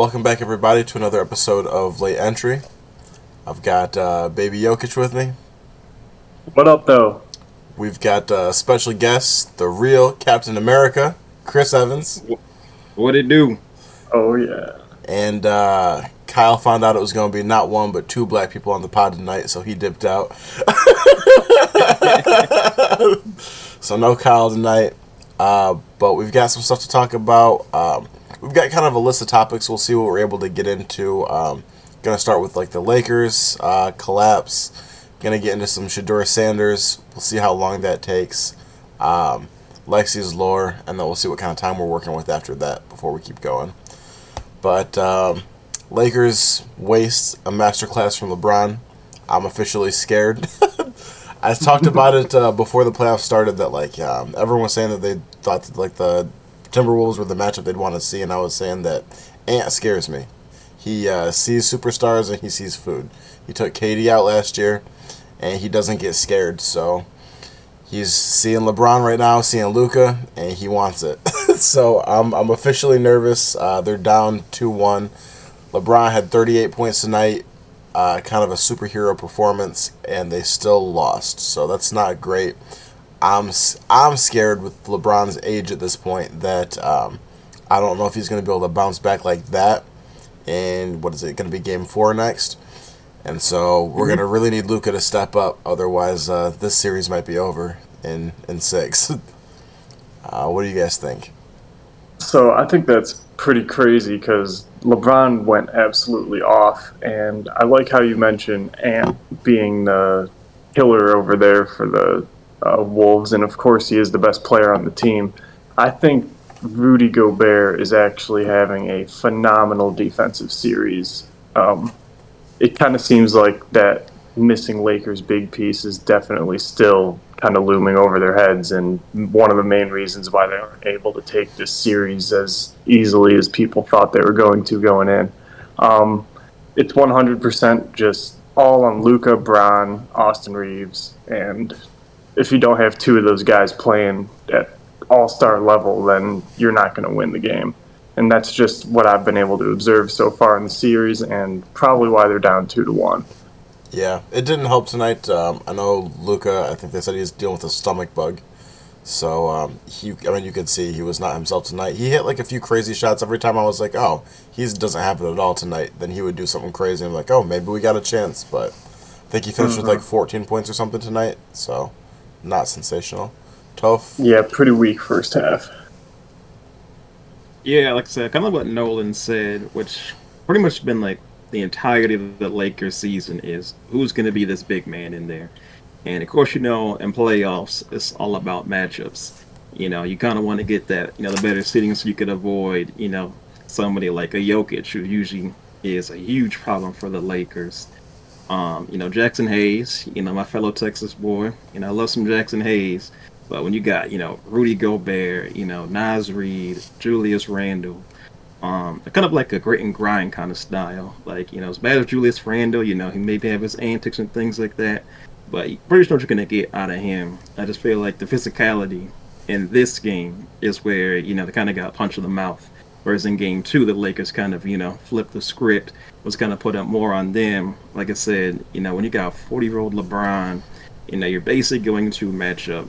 welcome back, everybody, to another episode of Late Entry. I've got Baby Jokic with me. What up, though? We've got special guest, the real Captain America, Chris Evans. What it do? Oh, yeah. And Kyle found out it was going to be not one, but two black people on the pod tonight, so he dipped out. So no Kyle tonight. But we've got some stuff to talk about. We've got kind of a list of topics. We'll see what we're able to get into. Gonna start with like the Lakers collapse. Gonna get into some Shedeur Sanders. We'll see how long that takes. Lexi's lore, and then we'll see what kind of time we're working with after that before we keep going. But Lakers waste a masterclass from LeBron. I'm officially scared. I talked about it before the playoffs started that like everyone was saying that they thought that, like the Timberwolves were the matchup they'd want to see, and I was saying that Ant scares me. He sees superstars and he sees food. He took KD out last year, and he doesn't get scared. So he's seeing LeBron right now, seeing Luka, and he wants it. So I'm officially nervous. They're down 2-1. LeBron had 38 points tonight. Kind of a superhero performance, and they still lost. So that's not great. I'm scared with LeBron's age at this point that I don't know if he's going to be able to bounce back like that. And what is it going to be, Game 4 next? And so we're going to really need Luka to step up. Otherwise, this series might be over in 6. What do you guys think? So I think that's pretty crazy because LeBron went absolutely off, and I like how you mentioned Ant being the killer over there for the Wolves, and of course he is the best player on the team. I think Rudy Gobert is actually having a phenomenal defensive series. It kind of seems like that missing Lakers big piece is definitely still kind of looming over their heads, and one of the main reasons why they aren't able to take this series as easily as people thought they were going to going in. It's 100% just all on Luka, Bron, Austin Reeves, and if you don't have two of those guys playing at all-star level, then you're not going to win the game. And that's just what I've been able to observe so far in the series, and probably why they're down 2-1. Yeah, it didn't help tonight. I know Luka, I think they said he's dealing with a stomach bug. So, you could see he was not himself tonight. He hit like a few crazy shots. Every time I was like, oh, he doesn't have it at all tonight. Then he would do something crazy. I'm like, oh, maybe we got a chance. But I think he finished with like 14 points or something tonight. So, not sensational. Tough. Yeah, pretty weak first half. Yeah, like I said, kind of what Nolan said, which pretty much been like the entirety of the Lakers season is who's going to be this big man in there. And of course, in playoffs, it's all about matchups. You kind of want to get that, the better seeding so you could avoid, somebody like a Jokic, who usually is a huge problem for the Lakers. Jackson Hayes, my fellow Texas boy, I love some Jackson Hayes. But when you got, Rudy Gobert, Naz Reid, Julius Randle, kind of like a grit and grind kind of style. Like, as bad as Julius Randle, he maybe have his antics and things like that. But you pretty much know what you're going to get out of him. I just feel like the physicality in this game is where, they kind of got punched in the mouth. Whereas in game 2, the Lakers kind of, flipped the script, was kind of put up more on them. Like I said, when you got 40-year-old LeBron, you're basically going to match up.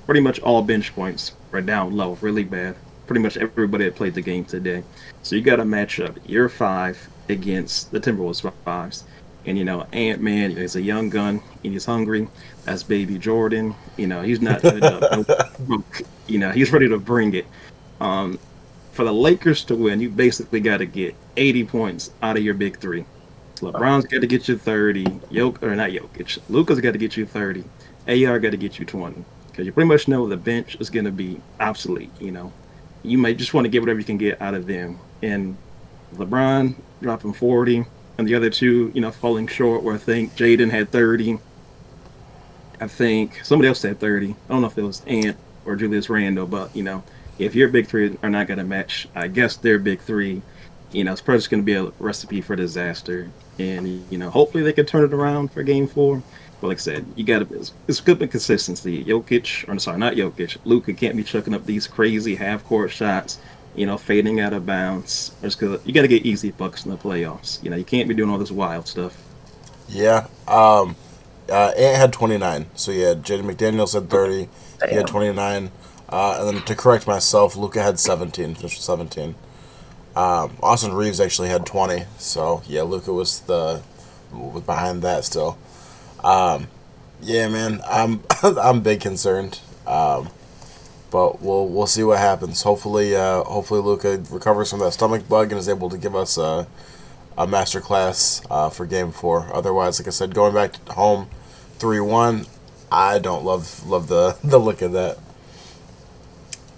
Pretty much all bench points are down low, really bad. Pretty much everybody that played the game today. So you got to match up year 5 against the Timberwolves 5s. And, Ant-Man is a young gun, and he's hungry. That's baby Jordan. He's not he's ready to bring it. For the Lakers to win, you basically got to get 80 points out of your big three. So LeBron's got to get you 30. Luka's got to get you 30. AR got to get you 20. Because you pretty much know the bench is going to be obsolete, You might just want to get whatever you can get out of them. And LeBron dropping 40, and the other two, falling short, where I think Jaden had 30. I think somebody else had 30. I don't know if it was Ant or Julius Randle, but, if your big three are not going to match, I guess their big three, it's probably just going to be a recipe for disaster. And, hopefully they can turn it around for game 4. But like I said, you got to. It's good with consistency. Not Jokic. Luka can't be chucking up these crazy half-court shots fading out of bounds. Just because you got to get easy bucks in the playoffs. You can't be doing all this wild stuff. Yeah. Ant had 29. So yeah, Jaden McDaniels had 30. He had Damn. 29. And then to correct myself, Luka had 17. Finished with 17. Austin Reeves actually had 20. So yeah, Luka was behind that still. Yeah, man, I'm big concerned. But we'll see what happens. Hopefully Luka recovers from that stomach bug and is able to give us a master class for Game 4. Otherwise, like I said, going back to home 3-1, I don't love the look of that.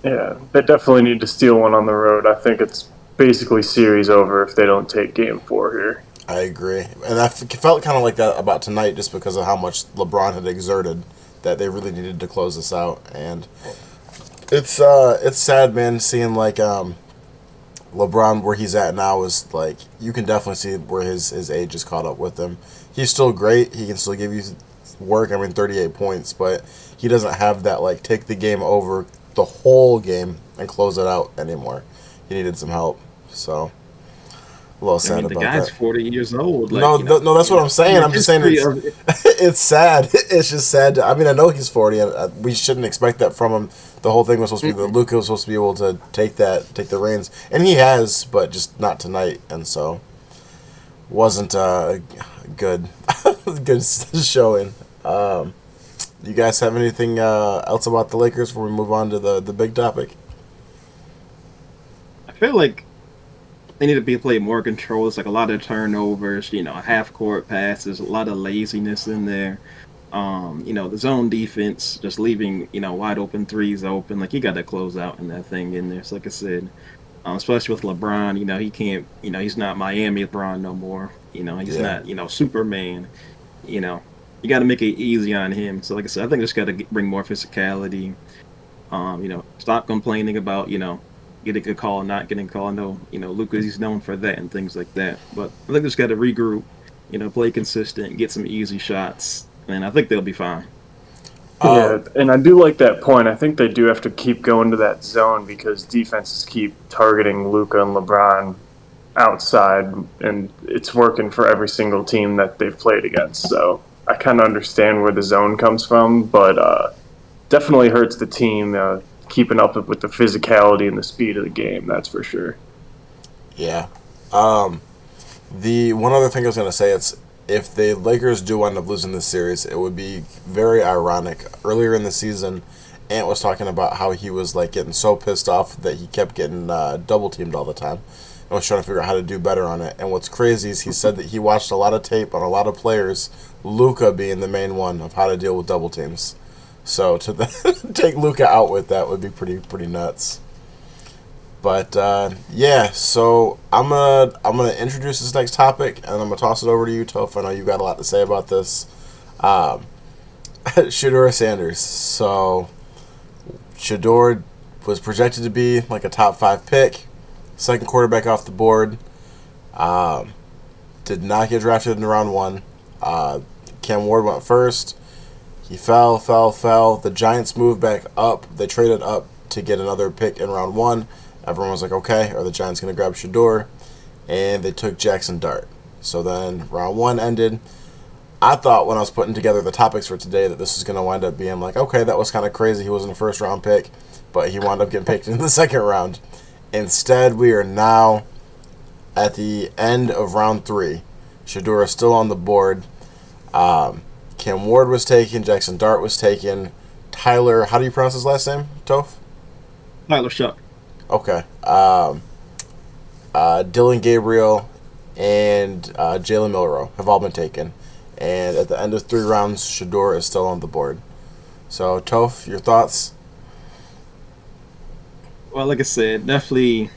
Yeah, they definitely need to steal one on the road. I think it's basically series over if they don't take Game 4 here. I agree, and felt kind of like that about tonight, just because of how much LeBron had exerted, that they really needed to close this out. And it's sad, man, seeing like LeBron where he's at now is like you can definitely see where his age is caught up with him. He's still great. He can still give you work. I mean, 38 points, but he doesn't have that like take the game over the whole game and close it out anymore. He needed some help, so. A little sad The about guy's that. 40 years old. Like, No, that's what I'm saying. I'm just saying of it's sad. It's just sad. I mean, I know he's 40, and we shouldn't expect that from him. The whole thing was supposed to be that Luka was supposed to be able to take the reins, and he has, but just not tonight, and so wasn't good good showing. You guys have anything else about the Lakers before we move on to the big topic? I feel like they need to be play more control. It's like a lot of turnovers, half court passes, a lot of laziness in there. The zone defense just leaving, wide open threes open. Like you got to close out in that thing in there. So like I said, especially with LeBron, he can't, he's not Miami LeBron no more. He's not, Superman. You got to make it easy on him. So like I said, I think just got to bring more physicality. Stop complaining about, getting a call, not getting a call. No, Lucas, he's known for that and things like that. But I think just got to regroup, play consistent, get some easy shots, and I think they'll be fine. Yeah, and I do like that point. I think they do have to keep going to that zone because defenses keep targeting Luka and LeBron outside, and it's working for every single team that they've played against. So I kind of understand where the zone comes from, but definitely hurts the team keeping up with the physicality and the speed of the game. That's for sure. Yeah. The one other thing I was gonna say, it's if the Lakers do end up losing this series, it would be very ironic. Earlier in the season, Ant was talking about how he was like getting so pissed off that he kept getting double teamed all the time. I was trying to figure out how to do better on it. And what's crazy is he said that he watched a lot of tape on a lot of players, Luka being the main one of how to deal with double teams. So to take Luka out with that would be pretty nuts. But yeah, so I'm gonna introduce this next topic, and I'm gonna toss it over to you, Toph. I know you got a lot to say about this. Shedeur Sanders. So Shedeur was projected to be like a top 5 pick, second quarterback off the board. Did not get drafted in round 1. Cam Ward went first. He fell. The Giants moved back up. They traded up to get another pick in round 1. Everyone was like, okay, are the Giants going to grab Shedeur? And they took Jackson Dart. So then round 1 ended. I thought when I was putting together the topics for today that this was going to wind up being like, okay, that was kind of crazy. He wasn't a first round pick, but he wound up getting picked in the second round. Instead, we are now at the end of round 3. Shedeur is still on the board. Cam Ward was taken. Jackson Dart was taken. Tyler, how do you pronounce his last name, Toph? Tyler Shuck. Okay. Dylan Gabriel and Jalen Milroe have all been taken. And at the end of 3 rounds, Shedeur is still on the board. So, Toph, your thoughts? Well, like I said, definitely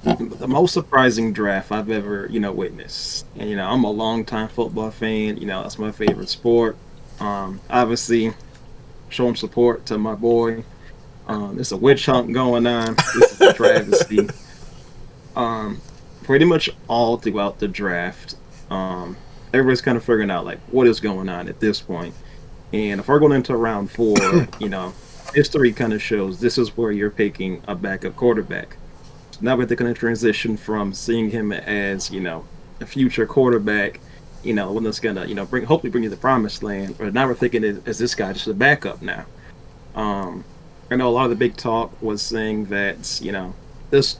the most surprising draft I've ever, witnessed. And, I'm a longtime football fan. That's my favorite sport. Obviously, showing support to my boy. There's a witch hunt going on. This is a travesty. Pretty much all throughout the draft, everybody's kind of figuring out, like, what is going on at this point. And if we're going into round 4, history kind of shows this is where you're picking a backup quarterback. Now we're going to transition from seeing him as, a future quarterback, one that's going to, hopefully bring you the promised land. But now we're thinking, is this guy just a backup now? Um, I know a lot of the big talk was saying that, this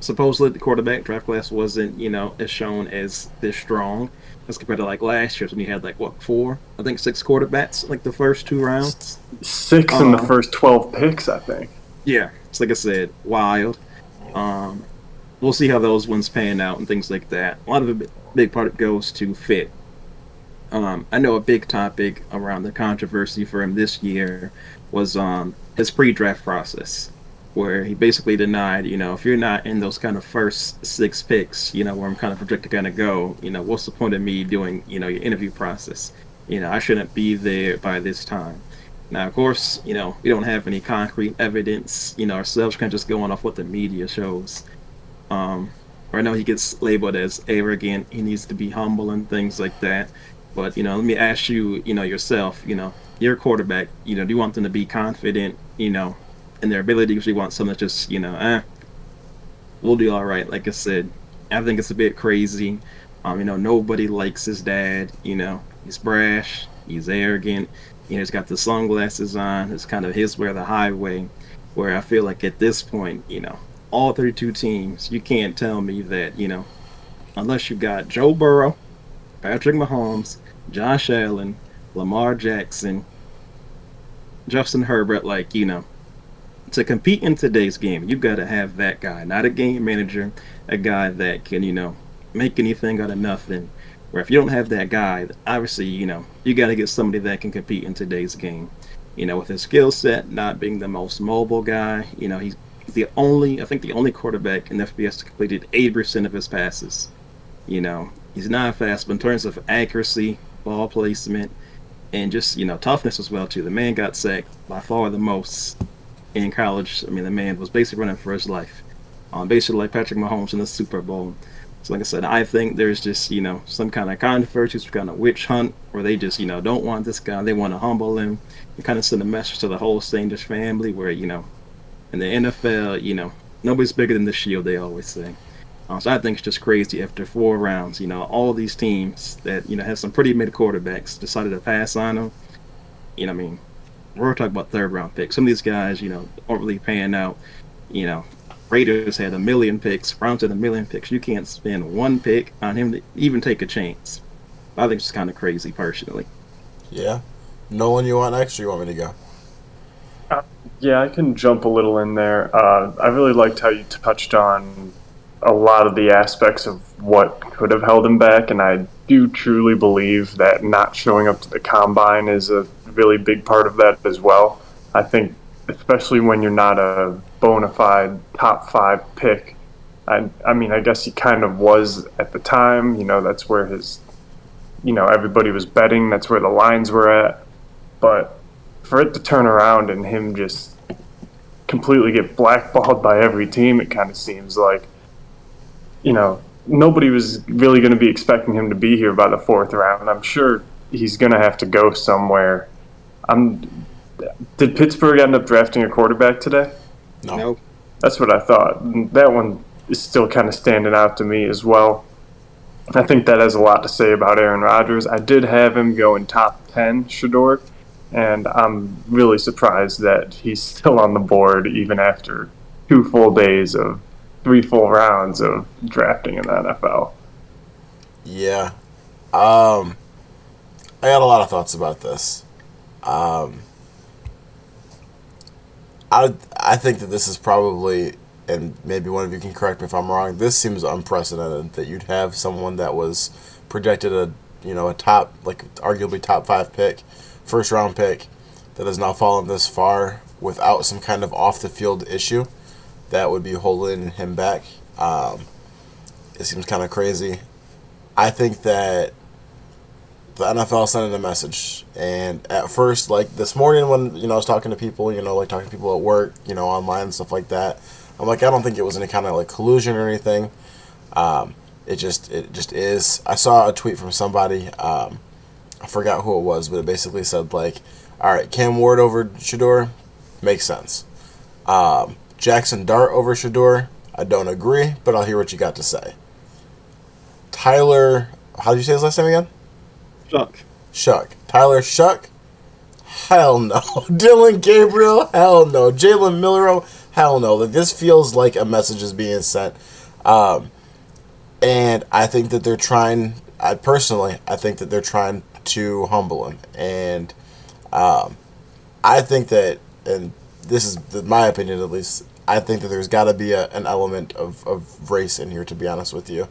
supposedly the quarterback draft class wasn't, as shown as this strong as compared to like last year's when you had like what, four, I think six quarterbacks like the first two rounds. Six in the Um, first 12 picks, I think. yeah, it's like I said, wild. Um, we'll see how those ones pan out and things like that. A lot of the big part goes to fit. I know a big topic around the controversy for him this year was his pre-draft process, where he basically denied, if you're not in those kind of first six picks, where I'm kind of projected to kind of go, what's the point of me doing, your interview process? I shouldn't be there by this time. Now, of course, we don't have any concrete evidence, ourselves kind of just going off what the media shows. Um, I know he gets labeled as arrogant. He needs to be humble and things like that. But let me ask you, yourself, your quarterback, do you want them to be confident, in their abilities? Do you want someone that just, we'll do all right? Like I said, I think it's a bit crazy. Nobody likes his dad. He's brash, he's arrogant. He's got the sunglasses on. It's kind of his way or the highway. Where I feel like at this point, all 32 teams, you can't tell me that, unless you got Joe Burrow, Patrick Mahomes, Josh Allen, Lamar Jackson, Justin Herbert, like, to compete in today's game, you've got to have that guy, not a game manager, a guy that can, make anything out of nothing. Where if you don't have that guy, obviously, you got to get somebody that can compete in today's game. With his skill set not being the most mobile guy, he's I think the only quarterback in FBS that completed 80% of his passes. He's not fast, but in terms of accuracy, ball placement, and just, toughness as well, too. The man got sacked by far the most in college. I mean, the man was basically running for his life. Basically like Patrick Mahomes in the Super Bowl. So like I said, I think there's just, some kind of controversy, some kind of witch hunt where they just, don't want this guy. They want to humble him and kind of send a message to the whole Sanders family where, in the NFL, nobody's bigger than the shield, they always say. So I think it's just crazy after 4 rounds, all these teams that, have some pretty mid quarterbacks decided to pass on them. I mean, we're talking about third round picks. Some of these guys, aren't really paying out. You know, Raiders had 1 million picks, Browns had 1 million picks. You can't spend one pick on him to even take a chance. I think it's kind of crazy, personally. Yeah. Nolan, you want next, or you want me to go? Yeah, I can jump a little in there. I really liked how you touched on a lot of the aspects of what could have held him back, and I do truly believe that not showing up to the combine is a really big part of that as well. I think, especially when you're not a bona fide top 5 pick, I mean, I guess he kind of was at the time. That's where everybody was betting. That's where the lines were at. But for it to turn around and him just completely get blackballed by every team, it kind of seems like, nobody was really going to be expecting him to be here by the 4th round. I'm sure he's going to have to go somewhere. Did Pittsburgh end up drafting a quarterback today? No. Nope. That's what I thought. That one is still kind of standing out to me as well. I think that has a lot to say about Aaron Rodgers. I did have him go in top 10, Shedeur, and I'm really surprised that he's still on the board even after 2 full days of 3 full rounds of drafting in the NFL. Yeah. I got a lot of thoughts about this. I think that this is probably, and maybe one of you can correct me if I'm wrong, this seems unprecedented that you'd have someone that was projected a top, like arguably top 5 pick, 1st round pick, that has now fallen this far without some kind of off the field issue that would be holding him back. It seems kind of crazy. I think that the NFL sending a message, and at first, like this morning when I was talking to people, like talking to people at work, online and stuff like that, I'm like, I don't think it was any kind of like collusion or anything. It just is. I saw a tweet from somebody, I forgot who it was, but it basically said like, all right, Cam Ward over Shedeur makes sense. Jackson Dart over Shedeur I don't agree, but I'll hear what you got to say. Tyler, how did you say his last name again? Chuck. Shuck. Tyler Shuck? Hell no. Dylan Gabriel? Hell no. Jalen Milroe? Hell no. This feels like a message is being sent. And I think that they're trying, I think that they're trying to humble him. And I think that, and this is my opinion at least, I think that there's got to be an element of race in here, to be honest with you.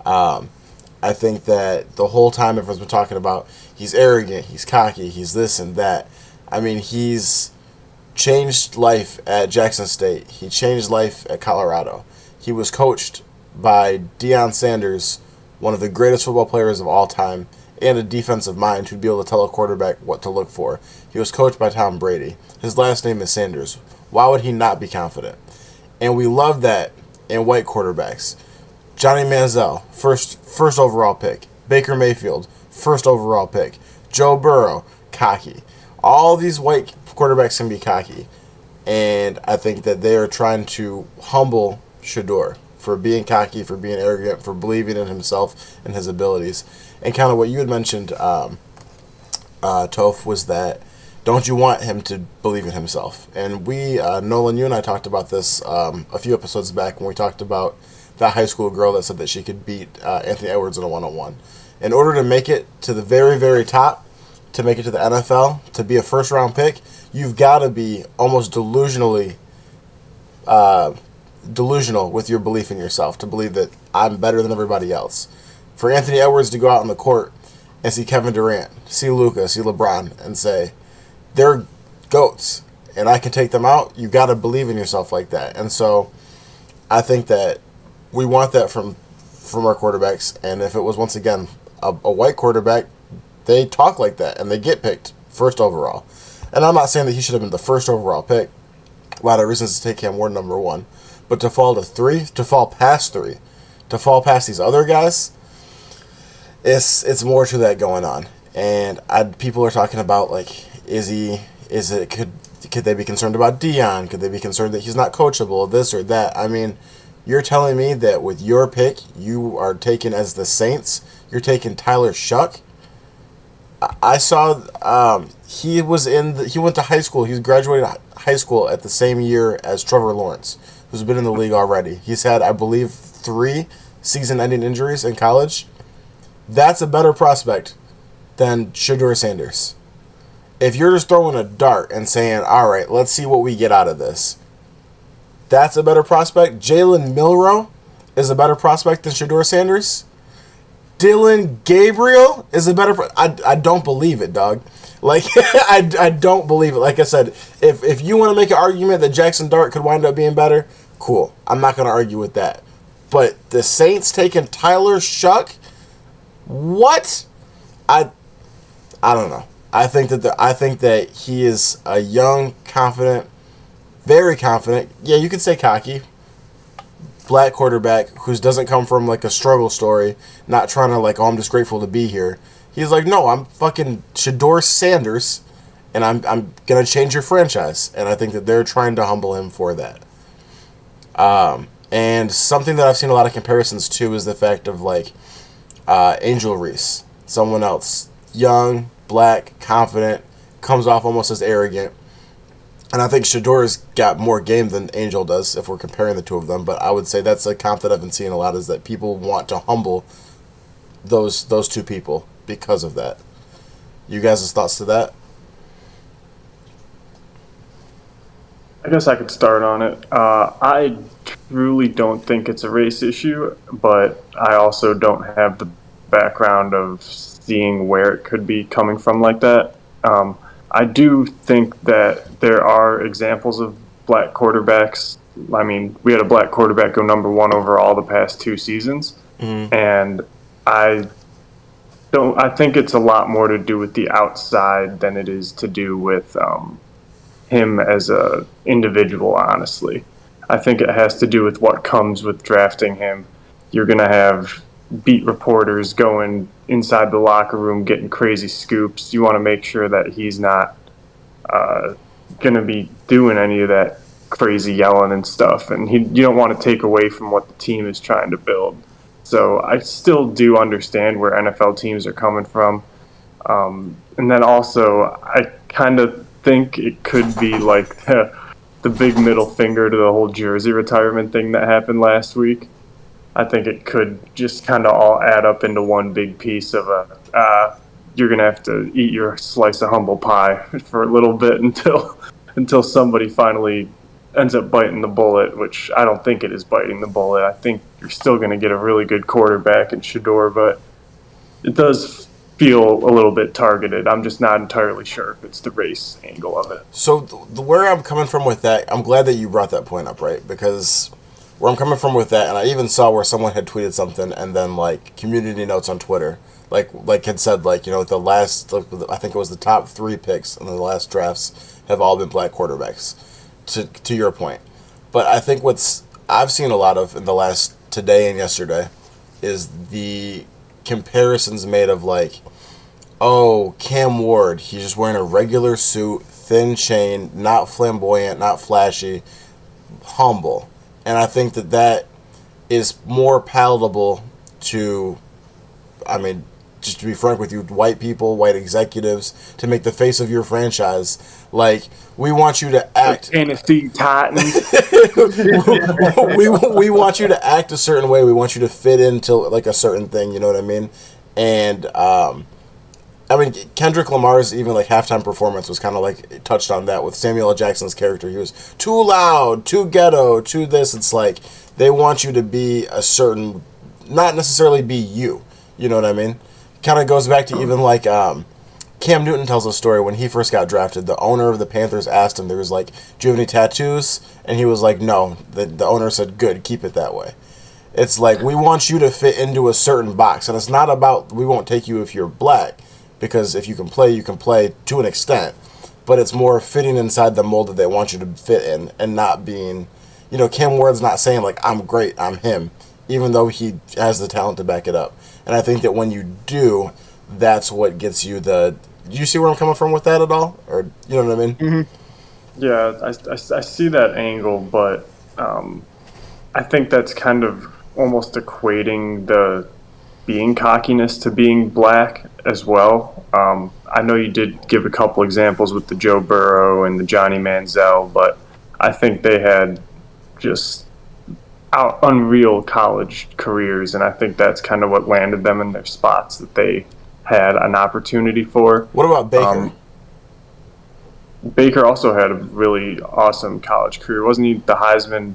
I think that the whole time everyone's been talking about he's arrogant, he's cocky, he's this and that. I mean, he's changed life at Jackson State. He changed life at Colorado. He was coached by Shedeur Sanders, one of the greatest football players of all time, and a defensive mind who'd be able to tell a quarterback what to look for. He was coached by Tom Brady. His last name is Sanders. Why would he not be confident? And we love that in white quarterbacks. Johnny Manziel, first overall pick. Baker Mayfield, first overall pick. Joe Burrow, cocky. All these white quarterbacks can be cocky. And I think that they are trying to humble Shedeur for being cocky, for being arrogant, for believing in himself and his abilities. And kind of what you had mentioned, Toph, was that don't you want him to believe in himself? And we, Nolan, you and I talked about this a few episodes back when we talked about that high school girl that said that she could beat Anthony Edwards in a one-on-one. In order to make it to the very, very top, to make it to the NFL, to be a first-round pick, you've got to be almost delusional with your belief in yourself, to believe that I'm better than everybody else. For Anthony Edwards to go out on the court and see Kevin Durant, see Luka, see LeBron, and say, they're GOATs, and I can take them out, you've got to believe in yourself like that. And so I think that we want that from our quarterbacks, and if it was, once again, a white quarterback, they talk like that, and they get picked first overall. And I'm not saying that he should have been the first overall pick. A lot of reasons to take him more number one. But to fall to 3, to fall past 3, to fall past these other guys, it's more to that going on. And people are talking about, like, could they be concerned about Dion? Could they be concerned that he's not coachable, this or that? I mean, you're telling me that with your pick, you are taking as the Saints, you're taking Tyler Shuck? I saw he went to high school. He graduated high school at the same year as Trevor Lawrence, who's been in the league already. He's had, I believe, 3 season-ending injuries in college. That's a better prospect than Shedeur Sanders. If you're just throwing a dart and saying, all right, let's see what we get out of this, that's a better prospect. Jalen Milroe is a better prospect than Shedeur Sanders. Dylan Gabriel is a better... I don't believe it, dog. Like, I don't believe it. Like I said, if you want to make an argument that Jackson Dart could wind up being better, cool. I'm not going to argue with that. But the Saints taking Tyler Shuck? What? I don't know. I think that he is a young, confident, very confident, yeah, you could say cocky, black quarterback who doesn't come from, like, a struggle story, not trying to, like, oh, I'm just grateful to be here. He's like, no, I'm fucking Shedeur Sanders, and I'm going to change your franchise. And I think that they're trying to humble him for that. And something that I've seen a lot of comparisons to is the fact of, like, Angel Reese, someone else, young, black, confident, comes off almost as arrogant. And I think Shedeur's got more game than Angel does if we're comparing the two of them. But I would say that's a comp that I've been seeing a lot, is that people want to humble those two people because of that. You guys' thoughts to that? I guess I could start on it. I truly don't think it's a race issue, but I also don't have the background of seeing where it could be coming from like that. I do think that there are examples of black quarterbacks. I mean, we had a black quarterback go number 1 overall the past 2 seasons, and I think it's a lot more to do with the outside than it is to do with him as a individual, honestly. I think it has to do with what comes with drafting him. You're going to have beat reporters going inside the locker room getting crazy scoops. You want to make sure that he's not going to be doing any of that crazy yelling and stuff, and you don't want to take away from what the team is trying to build. So I still do understand where NFL teams are coming from. And then also, I kind of think it could be like the big middle finger to the whole jersey retirement thing that happened last week. I think it could just kind of all add up into one big piece of you're gonna have to eat your slice of humble pie for a little bit until somebody finally ends up biting the bullet, which I don't think it is biting the bullet. I think you're still gonna get a really good quarterback in Shedeur, but it does feel a little bit targeted. I'm just not entirely sure if it's the race angle of it. So where I'm coming from with that, I'm glad that you brought that point up, right? Because where I'm coming from with that, and I even saw where someone had tweeted something, and then like community notes on Twitter, like had said like the last, I think it was the top 3 picks in the last drafts have all been black quarterbacks. To your point, but I think what's I've seen a lot of in the last today and yesterday is the comparisons made of like, oh, Cam Ward, he's just wearing a regular suit, thin chain, not flamboyant, not flashy, humble. And I think that is more palatable to, I mean, just to be frank with you, white people, white executives, to make the face of your franchise. Like, we want you to act. Tennessee Titans. we want you to act a certain way. We want you to fit into like a certain thing. You know what I mean? And I mean, Kendrick Lamar's even like halftime performance was kind of like touched on that with Samuel L. Jackson's character. He was too loud, too ghetto, too this. It's like they want you to be a certain, not necessarily be you. You know what I mean? Kind of goes back to even like Cam Newton tells a story when he first got drafted. The owner of the Panthers asked him, there was like, do you have any tattoos? And he was like, no. The owner said, good, keep it that way. It's like, we want you to fit into a certain box. And it's not about, we won't take you if you're black. Because if you can play to an extent. But it's more fitting inside the mold that they want you to fit in and not being, Cam Ward's not saying like, I'm great, I'm him. Even though he has the talent to back it up. And I think that when you do, that's what gets you the... Do you see where I'm coming from with that at all? Or, you know what I mean? Mm-hmm. Yeah, I see that angle, but I think that's kind of almost equating the being cockiness to being black as well. I know you did give a couple examples with the Joe Burrow and the Johnny Manziel, but I think they had just unreal college careers, and I think that's kind of what landed them in their spots that they had an opportunity for. What about Baker? Baker also had a really awesome college career. Wasn't he the Heisman?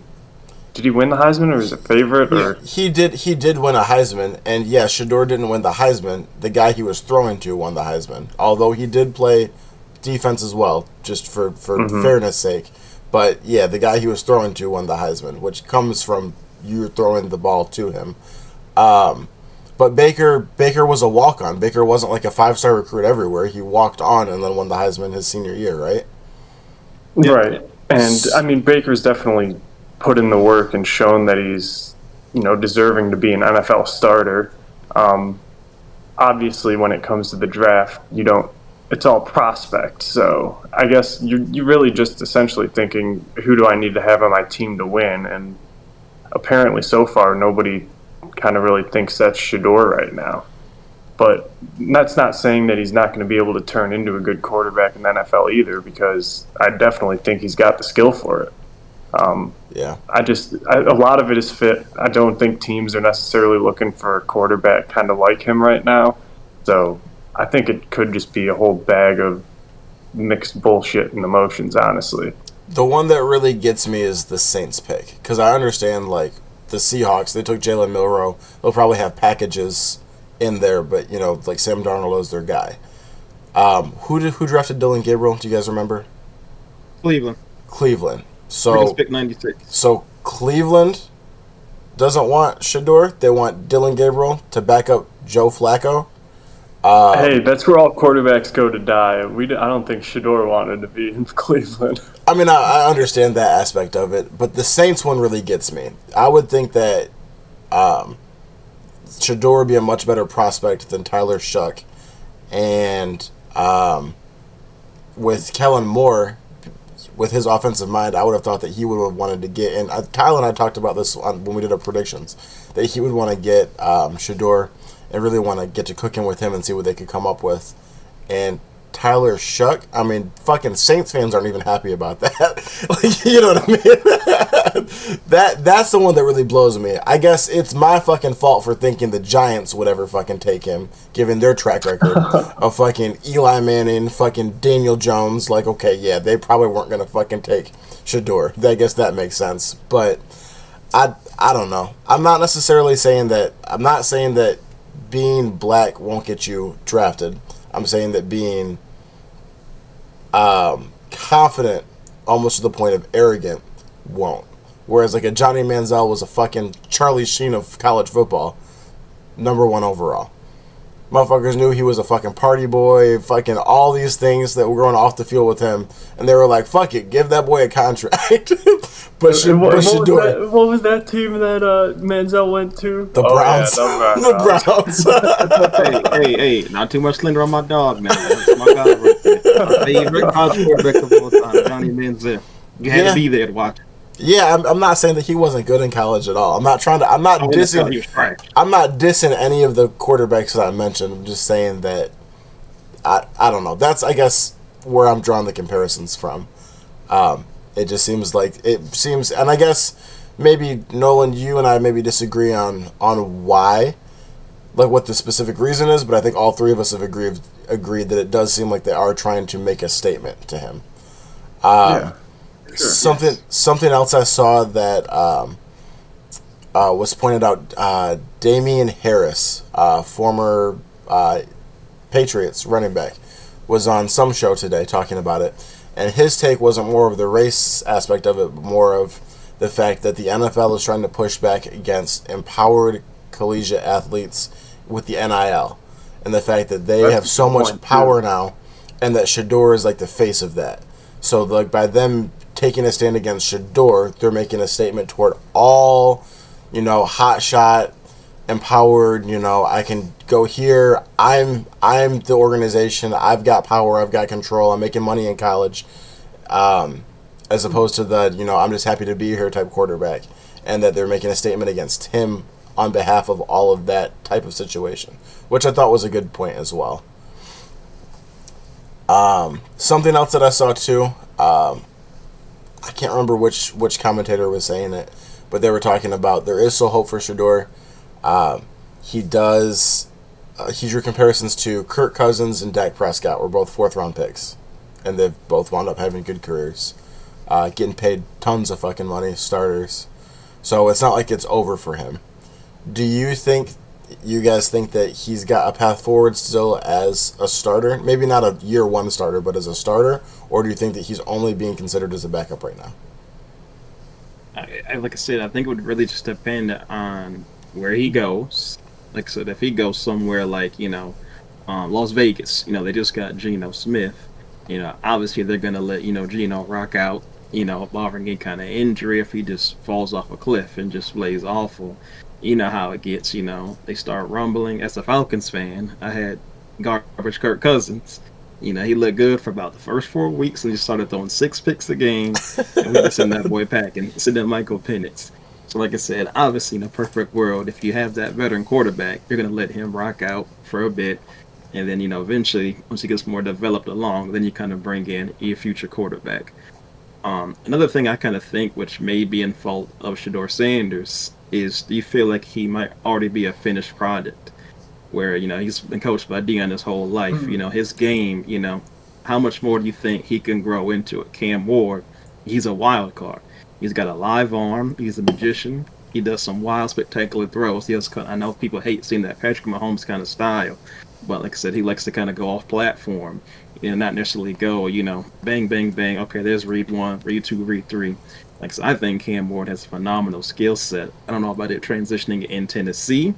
Did he win the Heisman, or was it favorite? Or he did win a Heisman, and yeah, Shedeur didn't win the Heisman. The guy he was throwing to won the Heisman, although he did play defense as well, just for fairness sake. But yeah, the guy he was throwing to won the Heisman, which comes from you throwing the ball to him. But Baker was a walk-on. Baker wasn't like a 5-star recruit everywhere. He walked on and then won the Heisman his senior year, right? Right. And I mean, Baker's definitely put in the work and shown that he's, deserving to be an NFL starter. Obviously, when it comes to the draft, it's all prospect. So I guess you're really just essentially thinking, who do I need to have on my team to win? And apparently so far, nobody kind of really thinks that's Shedeur right now. But that's not saying that he's not going to be able to turn into a good quarterback in the NFL either, because I definitely think he's got the skill for it. Yeah. A lot of it is fit. I don't think teams are necessarily looking for a quarterback kind of like him right now. So I think it could just be a whole bag of mixed bullshit and emotions, honestly. The one that really gets me is the Saints pick, because I understand like the Seahawks, they took Jalen Milroe. They'll probably have packages in there, but like Sam Darnold is their guy. Who drafted Dylan Gabriel? Do you guys remember? Cleveland. So pick 96. So Cleveland doesn't want Shedeur. They want Dylan Gabriel to back up Joe Flacco. Hey, that's where all quarterbacks go to die. I don't think Shedeur wanted to be in Cleveland. I mean, I understand that aspect of it, but the Saints one really gets me. I would think that Shedeur would be a much better prospect than Tyler Shuck. And with Kellen Moore, with his offensive mind, I would have thought that he would have wanted to get in. Kyle and I talked about this when we did our predictions, that he would want to get Shedeur and really want to get to cooking with him and see what they could come up with. And Tyler Shuck, I mean, fucking Saints fans aren't even happy about that. Like, you know what I mean? That's the one that really blows me. I guess it's my fucking fault for thinking the Giants would ever fucking take him, given their track record of fucking Eli Manning, fucking Daniel Jones. Like, okay, yeah, they probably weren't gonna fucking take Shedeur. I guess that makes sense. But I don't know. I'm not saying that being black won't get you drafted. I'm saying that being confident, almost to the point of arrogant, won't. Whereas like a Johnny Manziel was a fucking Charlie Sheen of college football, #1 overall. Motherfuckers knew he was a fucking party boy, fucking all these things that were going off the field with him, and they were like, "Fuck it, give that boy a contract." What was that team that Manziel went to? The Browns. The Browns. Hey, not too much slander on my dog now. That's my guy right there. My favorite college quarterback of all time, Johnny Manziel. You had to be there to watch it. Yeah, I'm not saying that he wasn't good in college at all. I'm not dissing any of the quarterbacks that I mentioned. I'm just saying that I don't know. That's, I guess, where I'm drawing the comparisons from. It just seems and I guess maybe Nolan, you and I maybe disagree on why, like what the specific reason is, but I think all three of us have agreed that it does seem like they are trying to make a statement to him. yeah. Sure, Something else I saw that was pointed out. Damian Harris, former Patriots running back, was on some show today talking about it, and his take wasn't more of the race aspect of it, but more of the fact that the NFL is trying to push back against empowered collegiate athletes with the NIL, and the fact that they have so much power now, and that Shedeur is like the face of that. So like by them taking a stand against Shedeur, they're making a statement toward all, hotshot, empowered, I can go here, I'm the organization, I've got power, I've got control, I'm making money in college, as opposed to the, I'm just happy to be here type quarterback, and that they're making a statement against him on behalf of all of that type of situation, which I thought was a good point as well. Something else that I saw too, I can't remember which commentator was saying it, but they were talking about there is still hope for Shedeur. He drew comparisons to Kirk Cousins and Dak Prescott were both 4th-round picks, and they've both wound up having good careers, getting paid tons of fucking money, starters. So it's not like it's over for him. Do you guys think that he's got a path forward still as a starter? Maybe not a year 1 starter, but as a starter? Or do you think that he's only being considered as a backup right now? Like I said, I think it would really just depend on where he goes. Like I said, if he goes somewhere like, Las Vegas, they just got Geno Smith. Obviously they're going to let, Geno rock out, barring any kind of injury. If he just falls off a cliff and just plays awful, you know how it gets, they start rumbling. As a Falcons fan, I had garbage Kirk Cousins. He looked good for about the first 4 weeks and just started throwing 6 picks a game. And we just send that boy packing, send that Michael Penix. So like I said, obviously in a perfect world, if you have that veteran quarterback, you're going to let him rock out for a bit. And then, eventually, once he gets more developed along, then you kind of bring in your future quarterback. Another thing I kind of think, which may be in fault of Shedeur Sanders, is do you feel like he might already be a finished product? Where, he's been coached by Deion his whole life. Mm-hmm. His game, how much more do you think he can grow into it? Cam Ward, he's a wild card. He's got a live arm. He's a magician. He does some wild, spectacular throws. I know people hate seeing that Patrick Mahomes kind of style. But like I said, he likes to kind of go off platform. Not necessarily go, bang, bang, bang. Okay, there's read 1, read 2, read 3. Like I said, I think Cam Ward has a phenomenal skill set. I don't know about it transitioning in Tennessee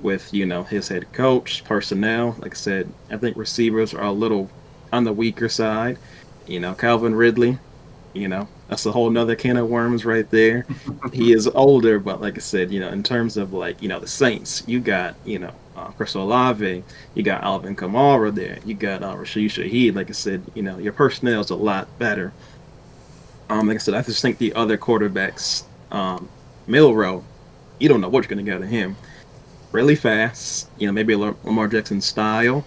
with, his head coach, personnel. Like I said, I think receivers are a little on the weaker side. Calvin Ridley, that's a whole nother can of worms right there. He is older, but like I said, in terms of like, the Saints, you got, Chris Olave, you got Alvin Kamara there, you got Rashid Shaheed. Like I said, your personnel is a lot better Like I said, I just think the other quarterbacks, Milrow, you don't know what you're going to get out of him. Really fast, maybe a Lamar Jackson style.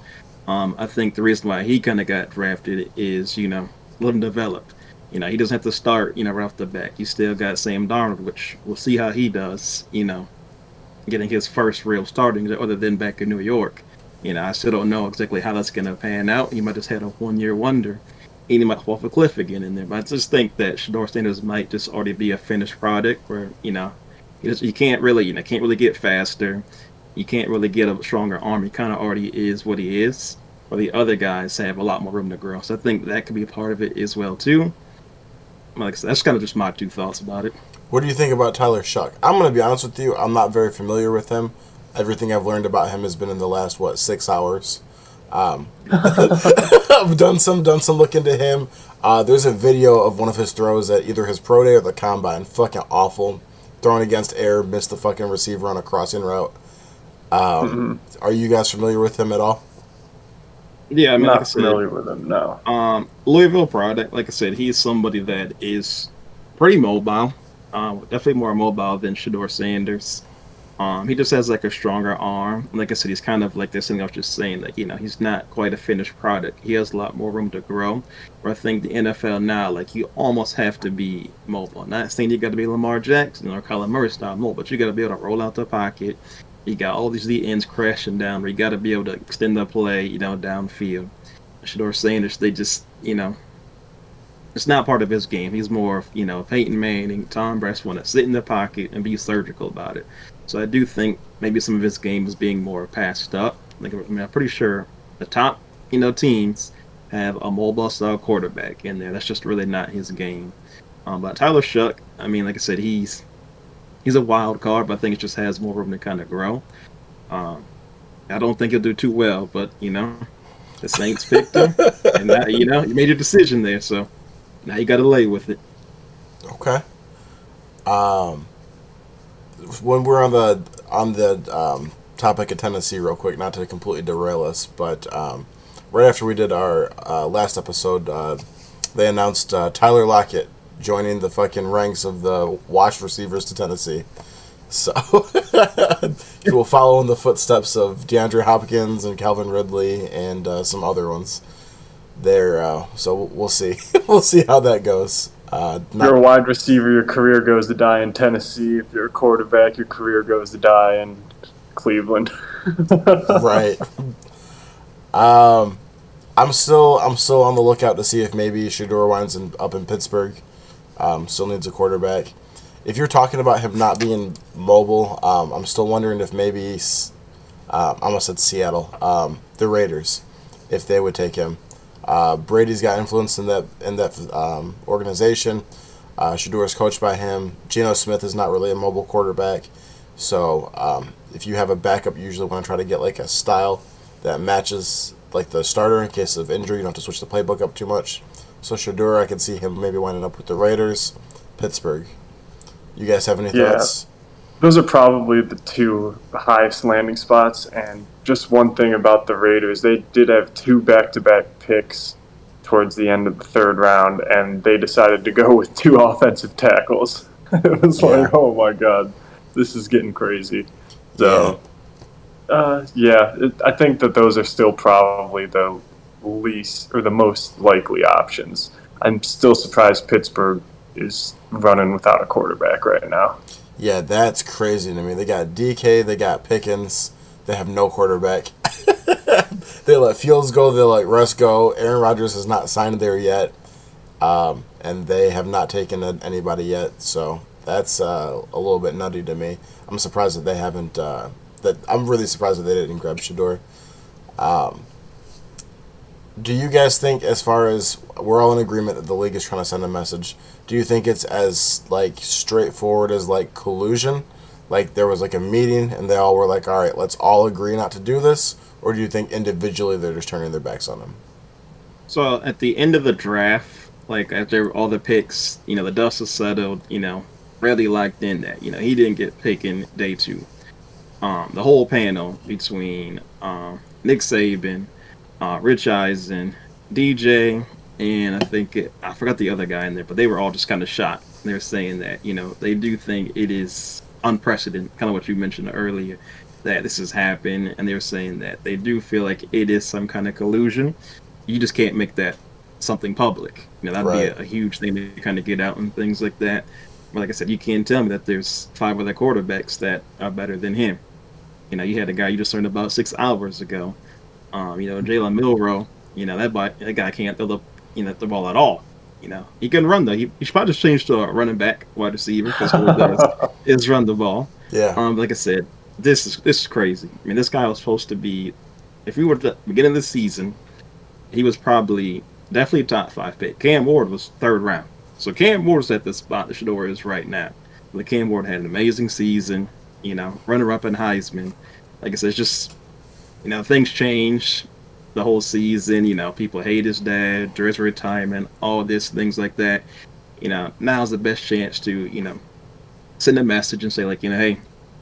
I think the reason why he kind of got drafted is, let him develop. He doesn't have to start, right off the bat. You still got Sam Darnold, which we'll see how he does, getting his first real starting other than back in New York. I still don't know exactly how that's going to pan out. He might just had a 1 year wonder. And he might fall off a cliff again in there. But I just think that Shedeur Sanders might just already be a finished product where, you can't really, can't really get faster. You can't really get a stronger arm. He kind of already is what he is. But the other guys have a lot more room to grow. So I think that could be a part of it as well, too. Like I said, that's kind of just my two thoughts about it. What do you think about Tyler Shuck? I'm going to be honest with you. I'm not very familiar with him. Everything I've learned about him has been in the last 6 hours. I've done some look into him. There's a video of one of his throws at either his pro day or the combine. Fucking awful. Throwing against air, missed the fucking receiver on a crossing route. Are you guys familiar with him at all? Yeah, I mean, Not like I said, familiar with him, no. Louisville product. Like I said, he's somebody that is pretty mobile. Definitely more mobile than Shedeur Sanders. He just has like a stronger arm. Like I said, he's kind of like this thing I was just saying, like, he's not quite a finished product. He has a lot more room to grow. Where I think the NFL now, like, you almost have to be mobile. Not saying you got to be Lamar Jackson or Kyler Murray style mobile, but you got to be able to roll out the pocket. You got all these D ends crashing down where you got to be able to extend the play, downfield. Shedeur Sanders, they just, it's not part of his game. He's more of, Peyton Manning, Tom Brady want to sit in the pocket and be surgical about it. So I do think maybe some of his game is being more passed up. Like, I'm pretty sure the top, teams have a mobile style quarterback in there. That's just really not his game. But Tyler Shuck, I mean, like I said, he's a wild card, but I think it just has more room to kind of grow. I don't think he'll do too well, but the Saints picked him, and now, you made your decision there, so now you got to lay with it. Okay. When we're on the topic of Tennessee, real quick, not to completely derail us, but right after we did our last episode, they announced Tyler Lockett joining the fucking ranks of the watch receivers to Tennessee. So he will follow in the footsteps of DeAndre Hopkins and Calvin Ridley and some other ones. There, so we'll see. We'll see how that goes. If you're a wide receiver, your career goes to die in Tennessee. If you're a quarterback, your career goes to die in Cleveland. Right. I'm still on the lookout to see if maybe Shedeur winds up in Pittsburgh. Still needs a quarterback. If you're talking about him not being mobile, I'm still wondering if maybe I almost said Seattle, the Raiders, if they would take him. Brady's got influence in that organization. Shedeur is coached by him. Geno Smith is not really a mobile quarterback, so if you have a backup, you usually want to try to get like a style that matches like the starter in case of injury. You don't have to switch the playbook up too much. So Shedeur, I can see him maybe winding up with the Raiders, Pittsburgh. You guys have any thoughts? Those are probably the two highest landing spots. And just one thing about the Raiders, they did have 2 back-to-back picks towards the end of the 3rd round, and they decided to go with 2 offensive tackles. It was like, oh my god, this is getting crazy. So, I think that those are still probably the least or the most likely options. I'm still surprised Pittsburgh is running without a quarterback right now. Yeah, that's crazy to me. They got DK, they got Pickens, they have no quarterback. They let Fields go, they let Russ go. Aaron Rodgers has not signed there yet, and they have not taken anybody yet. So that's a little bit nutty to me. I'm surprised that they haven't. I'm really surprised that they didn't grab Shedeur. Do you guys think, as far as we're all in agreement that the league is trying to send a message, do you think it's as like straightforward as like collusion? Like there was like a meeting and they all were like, all right, let's all agree not to do this? Or do you think individually they're just turning their backs on him? So at the end of the draft, like after all the picks, the dust was settled, really locked in that, he didn't get picked in day 2. The whole panel between Nick Saban, Rich Eisen, DJ, and I forgot the other guy in there, but they were all just kind of shocked. They're saying that they do think it is unprecedented, kind of what you mentioned earlier, that this has happened, and they're saying that they do feel like it is some kind of collusion. You just can't make that something public. That'd be Right. a huge thing to kind of get out and things like that. But like I said, you can't tell me that there's 5 other quarterbacks that are better than him. You had a guy you just learned about 6 hours ago. Jalen Milroe. That guy can't throw the ball at all. He can run though. He should probably just change to a running back, wide receiver, because what he does is run the ball. Yeah. Like I said, this is crazy. I mean, this guy was supposed to be, if we were at the beginning of the season, he was probably definitely a top 5 pick. Cam Ward was 3rd round. So Cam Ward's at the spot that Shedeur is right now. But Cam Ward had an amazing season, runner up in Heisman. Like I said, it's just, things change the whole season. People hate his dad, dress retirement, all this, things like that. Now's the best chance to, send a message and say, like, hey,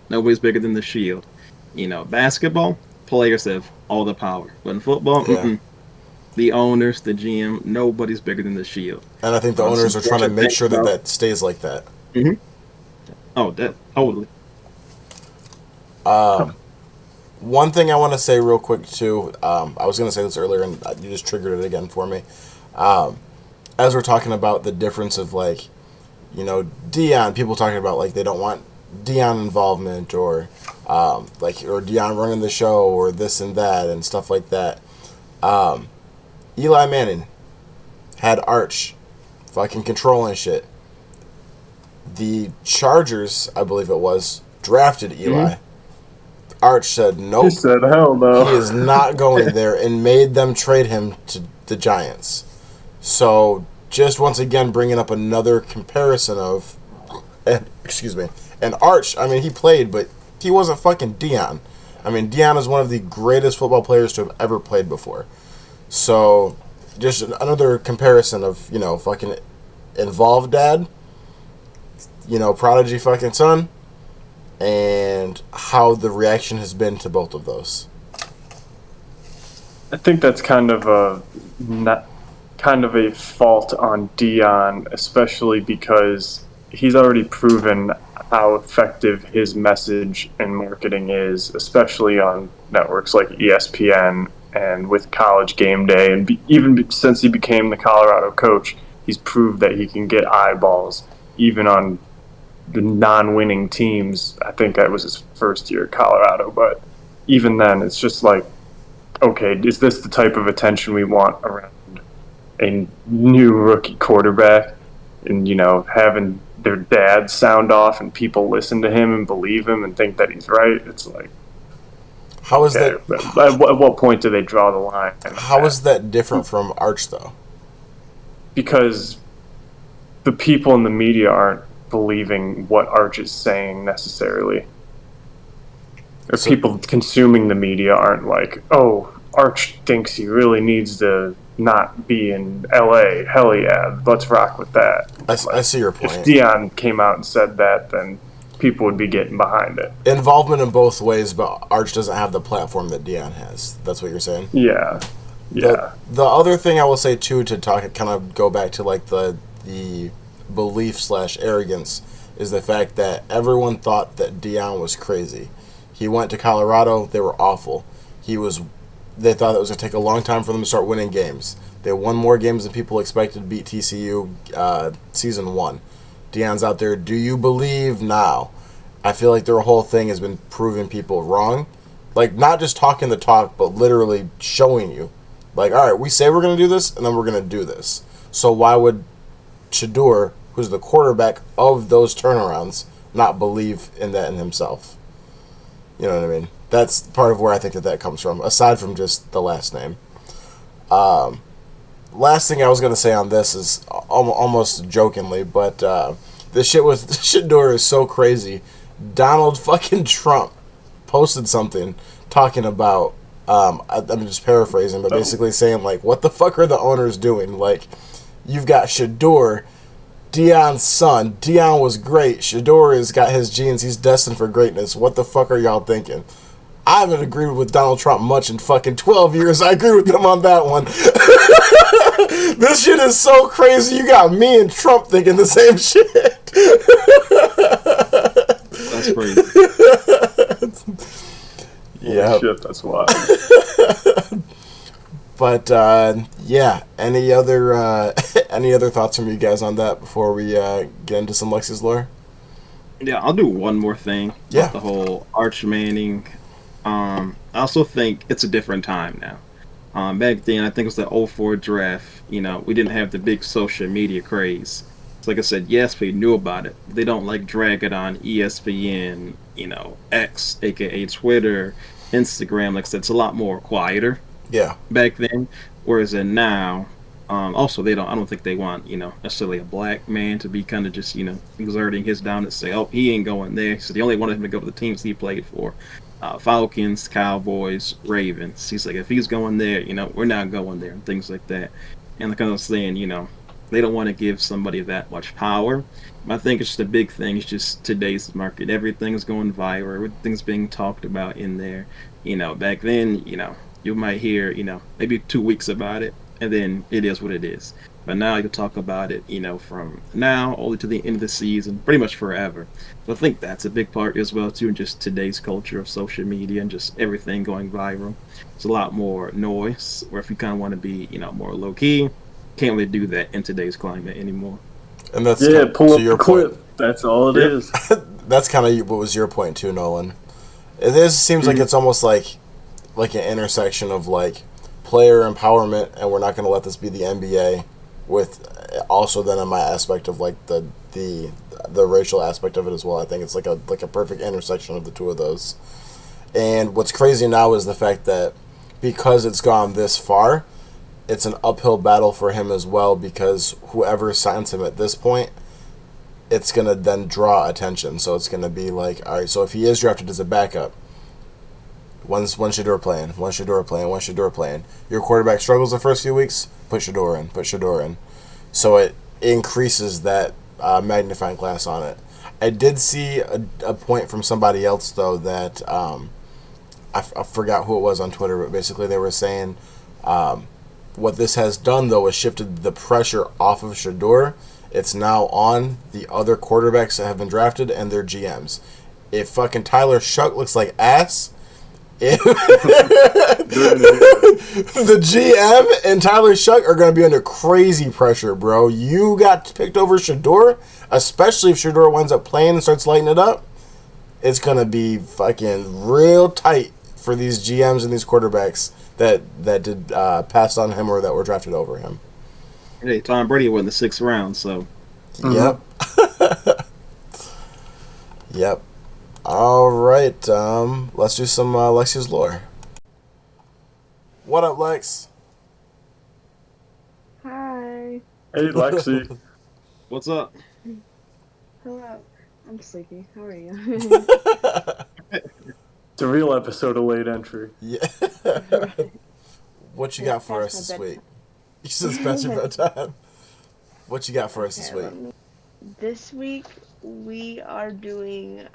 nobody's bigger than the shield. Basketball, players have all the power. But in football, Yeah. the owners, the GM, nobody's bigger than the shield. And I think the owners are trying to make sure that about- that stays like that. Mm-hmm. Oh, that totally. One thing I want to say real quick too, I was going to say this earlier and you just triggered it again for me. As we're talking about the difference of like, Deion, people talking about like they don't want Deion involvement or or Deion running the show or this and that and stuff like that. Eli Manning had Arch fucking controlling shit. The Chargers, I believe it was, drafted Eli. Mm-hmm. Arch said, nope. He said, hell no. He is not going there and made them trade him to the Giants. So, just once again bringing up another comparison of, excuse me, and Arch, I mean, he played, but he wasn't fucking Deion. I mean, Deion is one of the greatest football players to have ever played before. So, just another comparison of, fucking involved dad, prodigy fucking son, and how the reaction has been to both of those. I think that's kind of a fault on Dion, especially because he's already proven how effective his message and marketing is, especially on networks like ESPN and with College Game Day, and even since he became the Colorado coach, he's proved that he can get eyeballs even on the non-winning teams. I think that was his first year at Colorado, but even then, it's just like, okay, is this the type of attention we want around a new rookie quarterback? And, having their dad sound off and people listen to him and believe him and think that he's right. It's like, How is okay, that? at what point do they draw the line? How is that different from Arch, though? Because the people in the media aren't believing what Arch is saying necessarily. Or So- people consuming the media aren't like, oh, Arch thinks he really needs to not be in LA. Hell yeah, let's rock with that. I see your If point. Dion came out and said that, then people would be getting behind it. Involvement in both ways, but Arch doesn't have the platform that Deion has. That's what you're saying? Yeah. Yeah. The other thing I will say, too, to kind of go back to, like, the belief/arrogance is the fact that everyone thought that Deion was crazy. He went to Colorado. They were awful. They thought it was going to take a long time for them to start winning games. They won more games than people expected to beat TCU season 1. Deion's out there. Do you believe now? I feel like their whole thing has been proving people wrong. Like, not just talking the talk, but literally showing you. Like, all right, we say we're going to do this, and then we're going to do this. So why would Shedeur, who's the quarterback of those turnarounds, not believe in that in himself? You know what I mean? That's part of where I think that comes from, aside from just the last name. Last thing I was going to say on this is almost jokingly, but this shit with Shedeur is so crazy. Donald fucking Trump posted something talking about, I'm just paraphrasing, but basically saying, like, what the fuck are the owners doing? Like, you've got Shedeur, Deion's son. Deion was great. Shedeur has got his genes. He's destined for greatness. What the fuck are y'all thinking? I haven't agreed with Donald Trump much in fucking 12 years. I agree with him on that one. This shit is so crazy. You got me and Trump thinking the same shit. That's crazy. Yeah. Shit, that's wild. But yeah, any other thoughts from you guys on that before we get into some Lexi's lore? Yeah, I'll do one more thing. Yeah. About the whole Arch Manning. I also think it's a different time now. Back then, I think it was the '04 draft. We didn't have the big social media craze. So like I said, yes, we knew about it. They don't like drag it on ESPN, X, aka Twitter, Instagram. Like I said, it's a lot more quieter. Yeah. Back then, whereas in now, also they don't. I don't think they want necessarily a black man to be kind of just exerting his dominance. Say, oh, he ain't going there. So they only wanted him to go to the teams he played for. Falcons, Cowboys, Ravens. He's like, if he's going there, we're not going there, and things like that. And like I was saying, they don't want to give somebody that much power. But I think it's just a big thing. It's just today's market. Everything's going viral. Everything's being talked about in there. Back then, you might hear, maybe 2 weeks about it, and then it is what it is. But now you can talk about it, from now all the way to the end of the season, pretty much forever. So I think that's a big part as well, too, in just today's culture of social media and just everything going viral. It's a lot more noise, or if you kind of want to be, more low-key, can't really do that in today's climate anymore. And that's pull up your clip. That's all it is. That's kind of what was your point, too, Nolan. It seems like it's almost like an intersection of like player empowerment, and we're not going to let this be the NBA, with also then in my aspect of like the racial aspect of it as well. I think it's like a perfect intersection of the two of those. And what's crazy now is the fact that because it's gone this far, it's an uphill battle for him as well, because whoever signs him at this point, it's going to then draw attention. So it's going to be like, all right, so if he is drafted as a backup, When's Shedeur playing? When's Shedeur playing? Your quarterback struggles the first few weeks? Put Shedeur in. So it increases that magnifying glass on it. I did see a point from somebody else, though, that I forgot who it was on Twitter, but basically they were saying what this has done, though, is shifted the pressure off of Shedeur. It's now on the other quarterbacks that have been drafted and their GMs. If fucking Tyler Shuck looks like ass, the GM and Tyler Shuck are going to be under crazy pressure, bro. You got picked over Shedeur, especially if Shedeur winds up playing and starts lighting it up. It's going to be fucking real tight for these GMs and these quarterbacks that did pass on him or that were drafted over him. Hey, Tom Brady won the 6th round, so. Yep. Yep. All right, let's do some Lexi's lore. What up, Lex? Hi. Hey, Lexi. What's up? Hello. I'm sleepy. How are you? It's a real episode of Late Entry. Yeah. What you got for us this week? You said it's past your bedtime. What you got for us this week? This week we are doing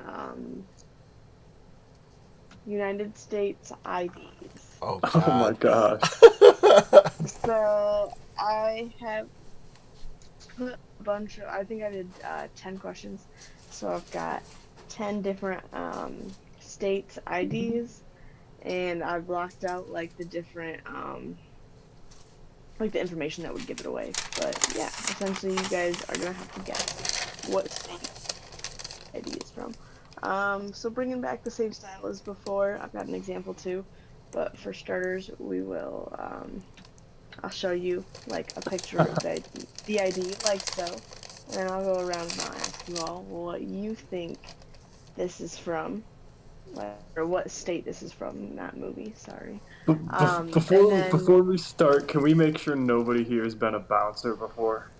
United States IDs. Oh, God. Oh my gosh. So I have put a bunch of, I think I did 10 questions. So I've got 10 different states IDs, and I blocked out like the different like the information that would give it away. But yeah, essentially you guys are gonna have to guess what state ID is from. So bringing back the same style as before, I've got an example too, but for starters, we will, I'll show you like a picture of the ID, like so, and then I'll go around and I'll ask you all what you think this is from, or what state this is from in that movie, sorry. Before we start, can we make sure nobody here has been a bouncer before?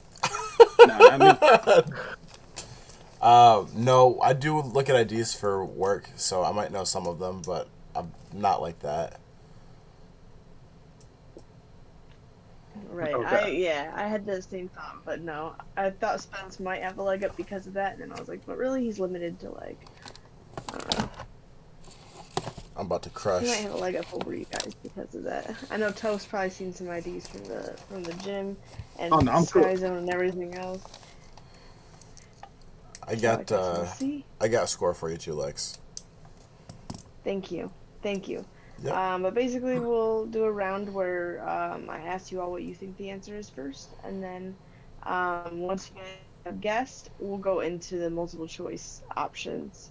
No, I do look at IDs for work, so I might know some of them, but I'm not like that. Right. Okay. I had the same thought, but no, I thought Spence might have a leg up because of that, and then I was like, but really, he's limited to like, I don't know. I'm about to He crush. might have a leg up over you guys because of that. I know Toast probably seen some IDs from the gym and Oh, no, I'm cool. Sky Zone and everything else. I So I got guess we'll see. I got a score for you too, Lex. Thank you. Yep. But basically, we'll do a round where I ask you all what you think the answer is first, and then once you guys have guessed, we'll go into the multiple choice options,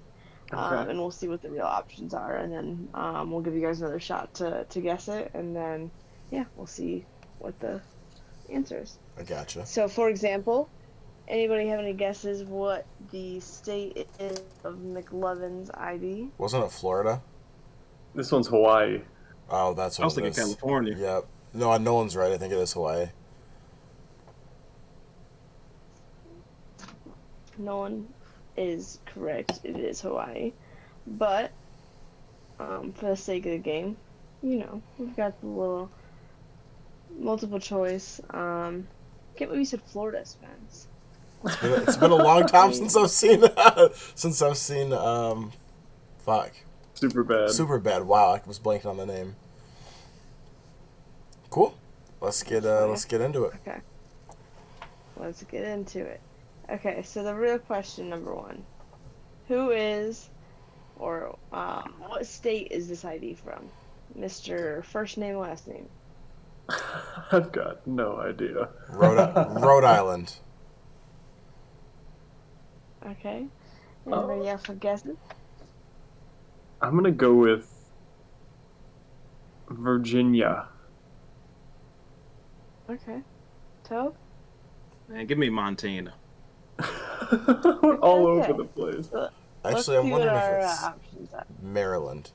Okay. and we'll see what the real options are, and then we'll give you guys another shot to guess it, and then yeah, we'll see what the answer is. I gotcha. So, for example, anybody have any guesses what the state is of McLovin's ID? Wasn't it Florida? This one's Hawaii. Oh, that's I what was it thinking is. California. Yep. No, Nolan's right. I think it is Hawaii. No one is correct. It is Hawaii. But, for the sake of the game, we've got the little multiple choice. Can't believe you said Florida, Spence. It's been a long time since I've seen fuck. Super bad. Super bad. Wow, I was blanking on the name. Cool. Let's get into it. Okay. Let's get into it. Okay, so the real question number one. Who is, or what state is this ID from? Mr. First name, last name. I've got no idea. Rhode Island. Okay. Anybody else have guesses? I'm gonna go with Virginia. Okay. Toad? Man, give me Montana. We're all Okay. over the place. Actually, I'm see wondering what our if it's options are. Maryland.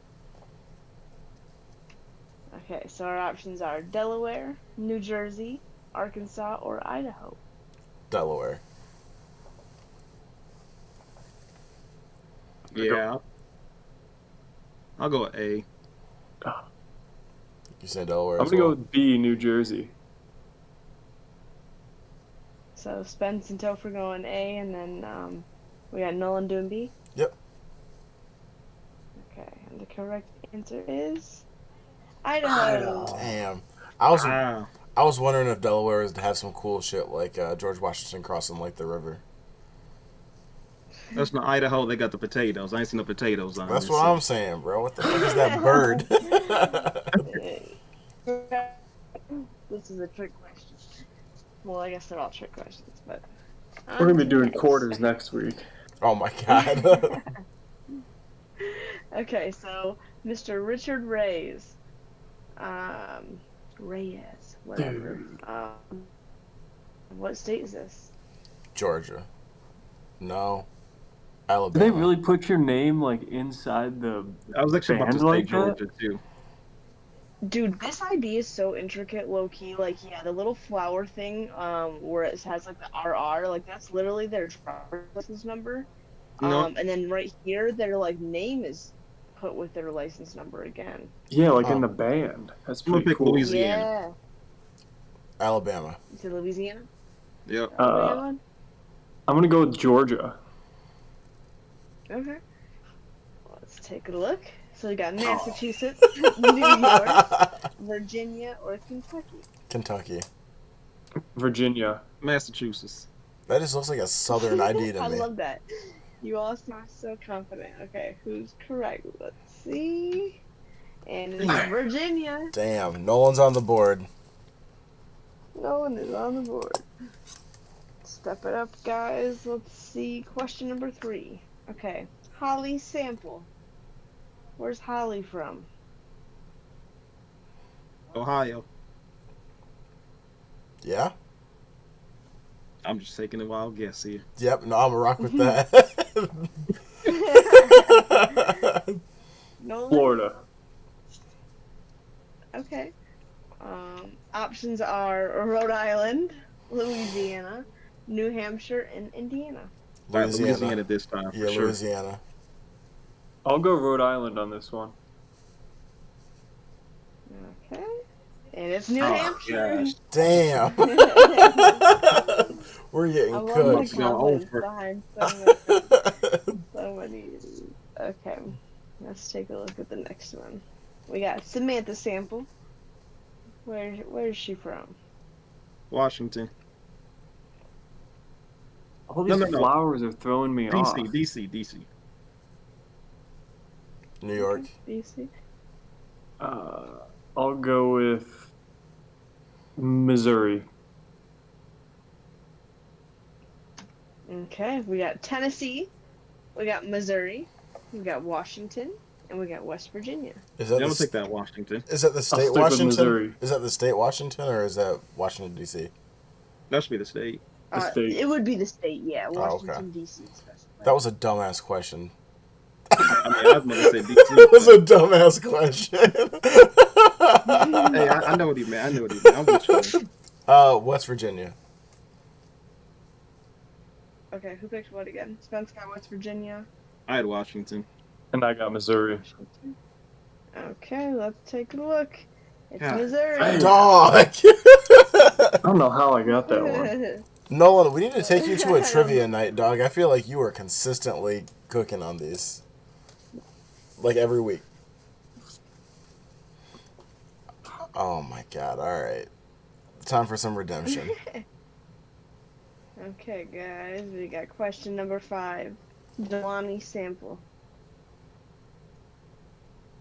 Okay, so our options are Delaware, New Jersey, Arkansas, or Idaho. Delaware. Yeah. I'll go with A. You say Delaware I'm as gonna well? go with B, New Jersey. So Spence and Topher going A, and then we got Nolan doing B. Yep. Okay, and the correct answer is Idaho. Damn. Wow. I was wondering if Delaware is to have some cool shit like George Washington crossing like the river. That's not Idaho. They got the potatoes. I ain't seen no potatoes on That's this. what I'm saying, bro. What the fuck is that bird? This is a trick question. Well, I guess they're all trick questions, but We're gonna be doing next. quarters next week. Oh my god. Okay, so Mr. Richard Reyes, whatever. Dude. What state is this? Georgia. No. Did Alabama. they really put your name like inside the I was actually about to band say like Georgia too. Dude, this ID is so intricate, low key. Like, yeah, the little flower thing, where it has like the RR, like that's literally their driver's license number. No. And then right here, their like name is put with their license number again. Yeah, like Oh. in the band. That's I'm gonna pretty pick cool. Louisiana. Yeah. Alabama. You said Louisiana? Yep. Alabama? I'm gonna go with Georgia. Okay. Let's take a look. So we got Massachusetts, New York, Virginia, or Kentucky. Kentucky. Virginia. Massachusetts. That just looks like a southern ID to I me. love that. You all seem so confident. Okay, who's correct? Let's see. And it's Virginia. Damn, Nolan's on the board. No one is on the board. Step it up, guys. Let's see. Question number 3. Okay. Holly sample. Where's Holly from? Ohio. Yeah? I'm just taking a wild guess here. Yep, no, I'm a rock with that. Nolan? Florida. Okay. Options are Rhode Island, Louisiana, New Hampshire, and Indiana. All right, Louisiana this time. Yeah, For sure. Louisiana. I'll go Rhode Island on this one. Okay. And it's New Oh, Hampshire. gosh. Damn. We're getting I love my cooked. Go confidence over. behind so many of these. Okay. Let's take a look at the next one. We got Samantha Sample. Where's she from? Washington. All these No. flowers are throwing me off. DC. New York. Okay, DC. I'll go with Missouri. Okay, we got Tennessee, we got Missouri, we got Washington, and we got West Virginia. Is that I the, don't take that Washington. is that the state stick with Washington? Missouri. Is that the state Washington or is that Washington D.C.? That should be the state. The state. It would be the state, yeah. Oh, okay. Washington, D.C. specified. That was a dumbass question. I mean, I was going to say DC. That was a dumbass question. Hey, I know what he meant. I'm with you. West Virginia. Okay, who picked what again? Spence got West Virginia. I had Washington. And I got Missouri. Okay, let's take a look. It's God. Missouri. Dog. I don't know how I got that one. Nolan, we need to take you to a trivia night, dog. I feel like you are consistently cooking on these. Like every week. Oh my god, alright. Time for some redemption. Okay, guys, we got question number 5. Jelani Sample.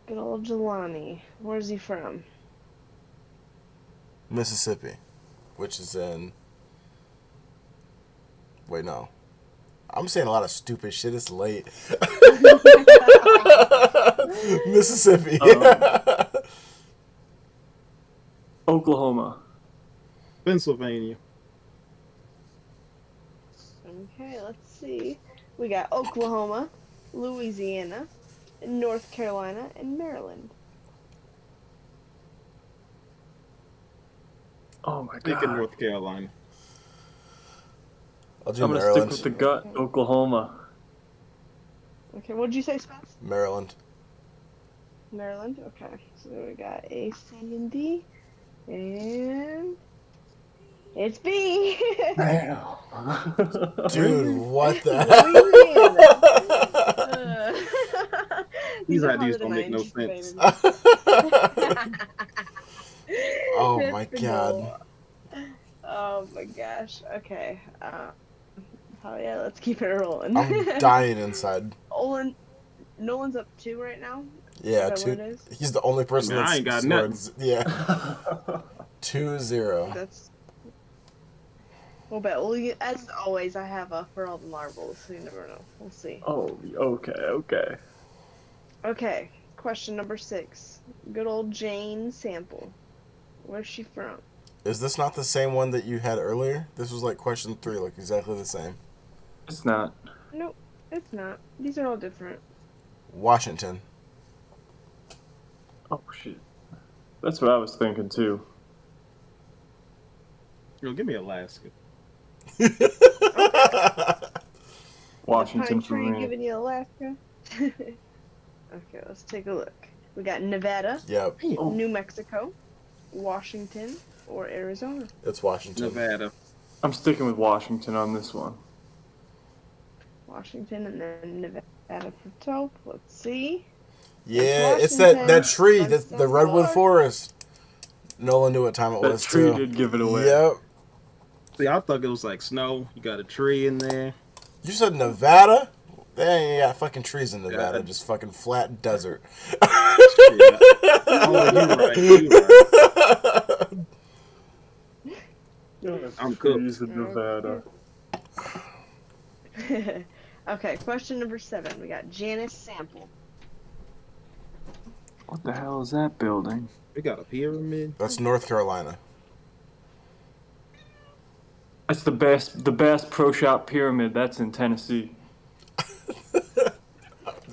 Good old Jelani. Where's he from? Mississippi. Which is in... Wait, no. I'm saying a lot of stupid shit. It's late. Mississippi. Oklahoma. Pennsylvania. Okay, let's see. We got Oklahoma, Louisiana, North Carolina, and Maryland. Oh my Pick in god. North Carolina. I'll do I'm gonna Maryland. stick with the gut. Oklahoma. Okay, what did you say, Spence? Maryland. Maryland? Okay, so we got A, C, and D. And... it's B! Damn. Dude, what the Louisiana. These are ideas harder don't make than no I sense. anticipated. Oh That's my the god. goal. Oh my gosh. Okay. Oh yeah, let's keep it rolling. I'm dying inside. Nolan's up 2 right now. Yeah, Is that what 2. it is? He's the only person Man, that's I ain't got scored. nothing. Yeah. 2-0. That's. We'll bet. Well, as always, I have for all the marbles, so you never know. We'll see. Oh, okay. Okay, question number 6. Good old Jane Sample. Where's she from? Is this not the same one that you had earlier? This was like question 3, like exactly the same. It's not. Nope, it's not. These are all different. Washington. Oh shit. That's what I was thinking too. Yo, give me Alaska. Washington Pine for tree me. giving you Alaska. Okay, let's take a look. We got Nevada, Yep, Oh. New Mexico, Washington, or Arizona. it's Washington. Nevada. I'm sticking with Washington on this one. Washington and then Nevada for top. Let's see. Yeah, It's it's that Washington. tree, That's the redwood far. forest. Nolan knew what time it That was tree too. did give it away. Yep. See, I thought it was like snow. You got a tree in there. You said Nevada? They ain't got fucking trees in Nevada, Yeah. just fucking flat desert. Yeah. Oh, you right. I'm cooked. Trees in Nevada. Okay, question number 7. We got Janice Sample. What the hell is that building? We got a pyramid. That's North Carolina. That's the Bass Pro Shop Pyramid. That's in Tennessee.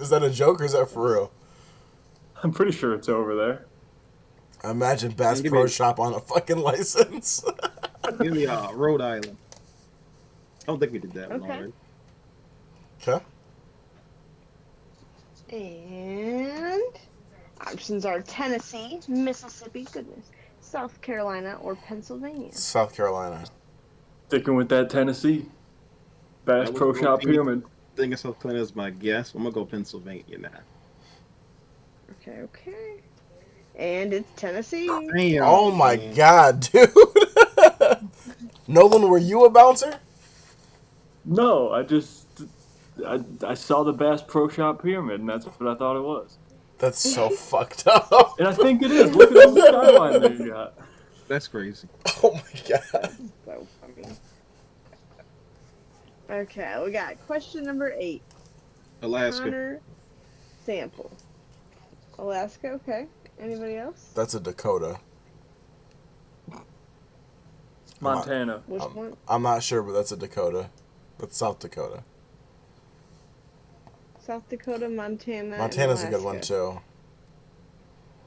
Is that a joke or is that for real? I'm pretty sure it's over there. Imagine Bass Give Pro me- Shop on a fucking license. Give me Rhode Island. I don't think we did that one Okay. already. Okay. And options are Tennessee, Mississippi, goodness, South Carolina, or Pennsylvania. South Carolina. Sticking with that Tennessee. Bass That was Pro the Shop thing. Pyramid. I think South Carolina is my guess. I'm gonna go Pennsylvania now. Okay. And it's Tennessee. Damn. Oh my man. god, dude. Nolan, were you a bouncer? No, I saw the Bass Pro Shop Pyramid, and that's what I thought it was. That's so fucked up. And I think it is. Look at all the skyline they got. That's crazy. Oh my god. That's so funny. Okay, we got question number 8. Alaska. Connor Sample. Alaska, okay. Anybody else? That's a Dakota. Montana. Which one? I'm not sure, but that's a Dakota. That's South Dakota. South Dakota, Montana. Montana's a and good one too.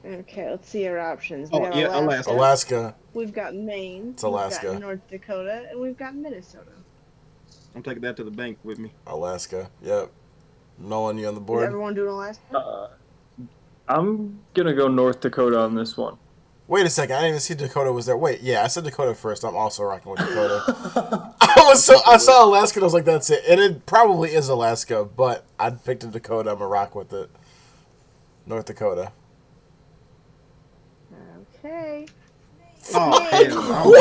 Okay, let's see our options. Oh, We have yeah, Alaska. Alaska. We've got Maine. It's Alaska. We've got North Dakota, and we've got Minnesota. I'm taking that to the bank with me. Alaska. Yep. Nolan, you on the Is board? everyone doing Alaska? I'm gonna go North Dakota on this one. Wait a second. I didn't even see Dakota was there. Wait, yeah, I said Dakota first. I'm also rocking with Dakota. I saw Alaska and I was like, that's it. And it probably is Alaska, but I picked a Dakota. I'm gonna rock with it. North Dakota. Okay. Oh, Maine. hell.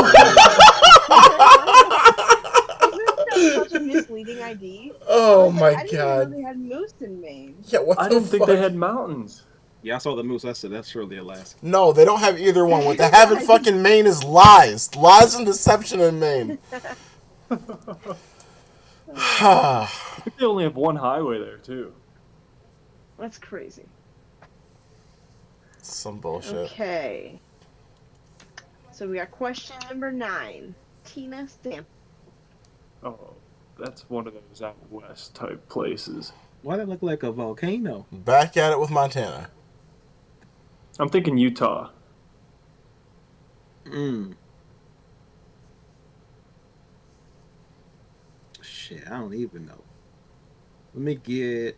Such a misleading ID. Oh my I didn't even know god. they had moose in Maine. Yeah, what I the didn't fuck? think they had mountains. Yeah, I saw the moose. I said that's surely Alaska. No, they don't have either one. What they have in fucking Maine is lies. Lies and deception in Maine. I think they only have one highway there too. That's crazy. Some bullshit. Okay. So we got question number 9. Tina Stamp. Oh, that's one of those out west type places. Why that look like a volcano? Back at it with Montana. I'm thinking Utah. Shit, I don't even know. Let me get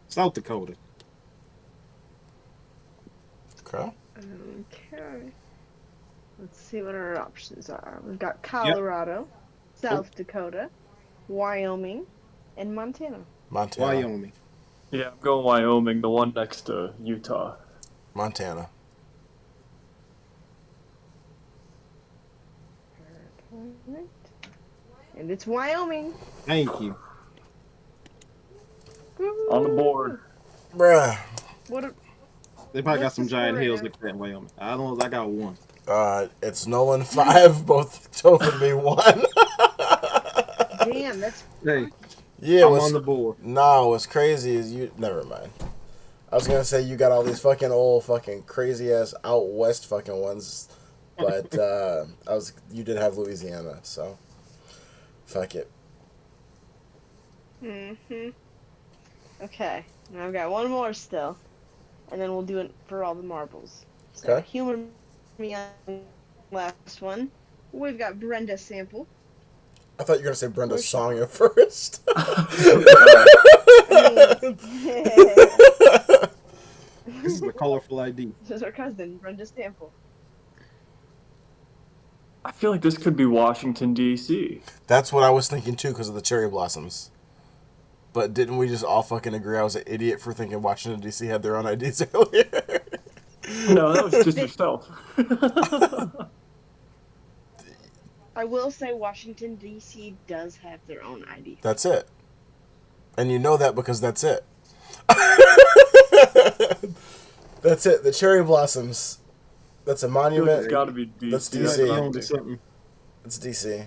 South Dakota. Okay. Okay. Let's see what our options are. We've got Colorado, South Dakota, Wyoming, and Montana. Montana. Wyoming. Yeah, I'm going Wyoming, the one next to Utah. Montana. Alright. And it's Wyoming. Thank you. On the board. Bruh. What a, They probably got What's some the giant score hills right like that in Wyoming. I don't know. I got one. It's Nolan 5, both Toph and me 1. damn, that's Hey, Yeah, I'm what's, on the board. no, what's crazy is you. Never mind. I was gonna say you got all these fucking old, fucking crazy ass out west fucking ones, but you did have Louisiana, so fuck it. Okay. Now I've got one more still. And then we'll do it for all the marbles. So Okay. humor me on the last one. We've got Brenda Sample. I thought you were gonna say Brenda Song at first. This is a colorful ID. This is our cousin, Brenda Sample. I feel like this could be Washington, D.C. That's what I was thinking too, because of the cherry blossoms. But didn't we just all fucking agree I was an idiot for thinking Washington D.C. had their own IDs earlier? No, that was just yourself. I will say Washington, D.C. does have their own ID. That's it. And you know that because that's it. That's it. The cherry blossoms. That's a I feel like monument. it's got to be D.C. That's You DC. might be onto something. It's D.C.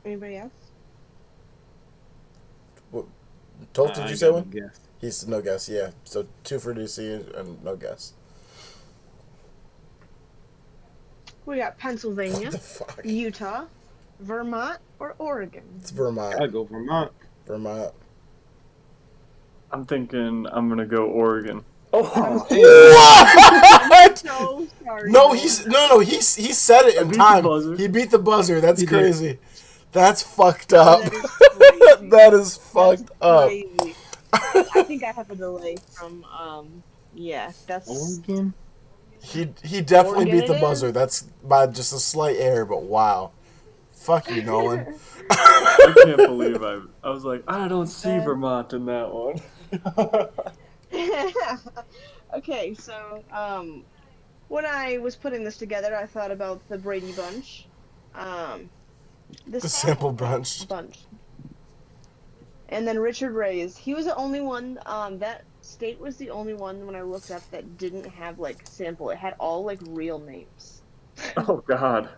Anybody else? Tolf, did I you ain't say got one? no guess. He's no guess, yeah. So 2 for D.C. and no guess. We got Pennsylvania, What the fuck? Utah, Vermont, or Oregon. It's Vermont. I'd go Vermont. Vermont. I'm thinking I'm going to go Oregon. Oh, What? So sorry. No, man. he said it in beat the time. buzzer. He beat the buzzer. That's He did. crazy. That's fucked up. That is crazy. That is fucked up. Crazy. I think I have a delay from yeah, that's Oregon? He definitely Oregon beat the it buzzer. is. That's by just a slight error, but wow. Fuck you, Nolan. I can't believe I was like, I don't see Vermont in that one. Okay, so when I was putting this together, I thought about the Brady Bunch, um, the The sample sample bunch. bunch, and then Richard Ray's. He was the only one. That state was the only one when I looked up that didn't have like sample. It had all like real names. Oh God.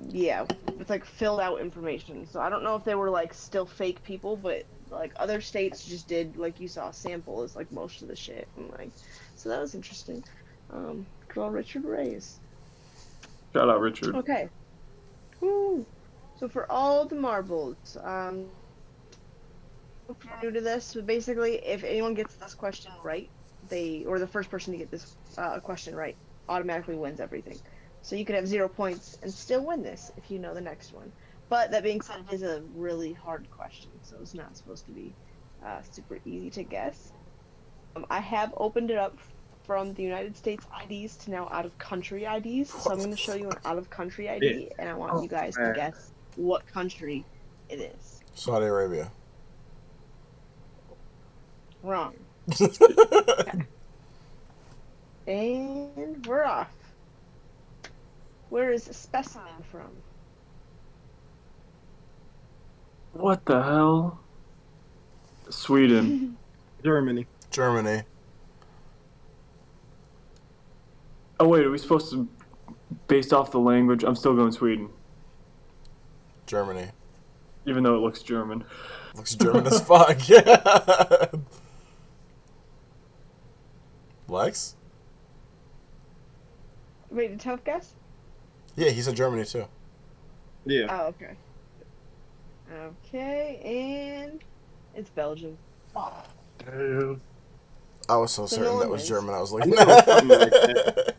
Yeah, with like filled out information. So I don't know if they were like still fake people, but like other states just did like you saw sample is like most of the shit. And like, so that was interesting. Good old Richard Reyes. Shout out Richard. Okay. Woo. So for all the marbles, if you're new to this, but basically, if anyone gets this question right, or the first person to get this question right automatically wins everything. So you could have 0 points and still win this if you know the next one. But that being said, it is a really hard question, so it's not supposed to be super easy to guess. I have opened it up from the United States IDs to now out of country IDs. So I'm going to show you an out of country ID, and I want you guys to guess what country it is. Saudi Arabia. Wrong. Okay. And we're off. Where is specimen from? What the hell? Sweden. Germany. Germany. Oh wait, are we supposed to, based off the language? I'm still going Sweden, Germany. even though it looks German. Looks German as fuck. Yeah. Lex? Wait, a tough guess? Yeah, he said Germany too. Yeah. Oh, okay. Okay, and it's Belgium. Damn. I was so certain that Nolan was wins. German. I was I like, knew it was something like that.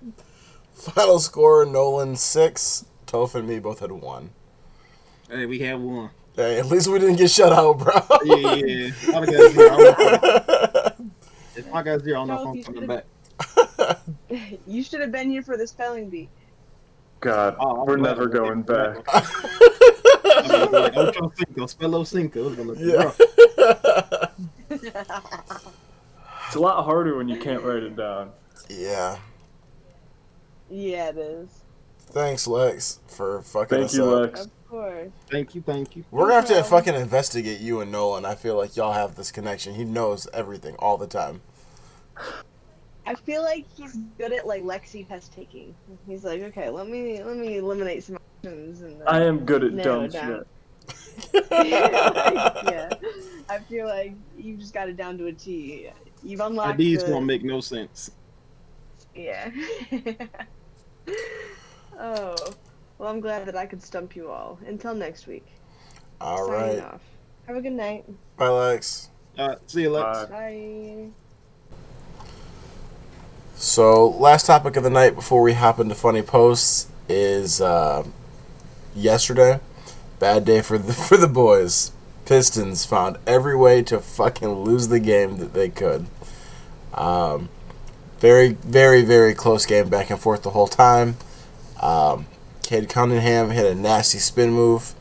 Final score: Nolan 6. Toph and me both had 1. Hey, we have one. Hey, at least we didn't get shut out, bro. Yeah. My guy's here. I don't know if my guy's here, I don't know No, if I'm coming back. You should have been here for the spelling bee. God, Oh, we're I'm glad never I going did. back. I mean, like Ocho Cinco, Spello Cinco. It was gonna look Yeah. rough. It's a lot harder when you can't write it down. Yeah. Yeah, it is. Thanks, Lex, for fucking Thank us you, up. Lex. Of course. Thank you. We're gonna have to No problem. fucking investigate you and Nolan. I feel like y'all have this connection. He knows everything all the time. I feel like he's good at like Lexi test taking. He's like, okay, let me eliminate some options and then I am good at narrow dumb it down. shit. Yeah, I feel like you just got it down to a T. You've unlocked IDs the... won't make no sense. Yeah. Oh, well, I'm glad that I could stump you all. Until next week. All Signing right. off. Have a good night. Bye, Lex. See you, Lex. Bye. Bye. So, last topic of the night before we hop into funny posts is yesterday. Bad day for the boys. Pistons found every way to fucking lose the game that they could. Very, very, very close game, back and forth the whole time. Cade Cunningham hit a nasty spin move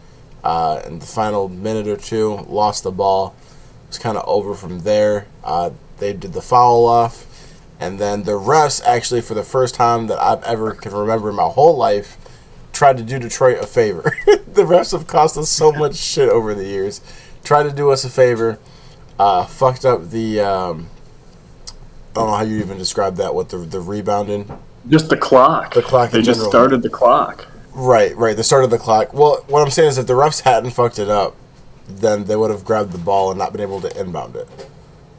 in the final minute or two, lost the ball. It was kind of over from there. They did the foul off, and then the refs actually, for the first time that I've ever can remember in my whole life, tried to do Detroit a favor. The refs have cost us so much shit over the years. Tried to do us a favor, fucked up the... I don't know how you even describe that, what the rebounding. Just the clock. The clock in They just general. started the clock. Right. The start of the clock. Well, what I'm saying is if the refs hadn't fucked it up, then they would have grabbed the ball and not been able to inbound it.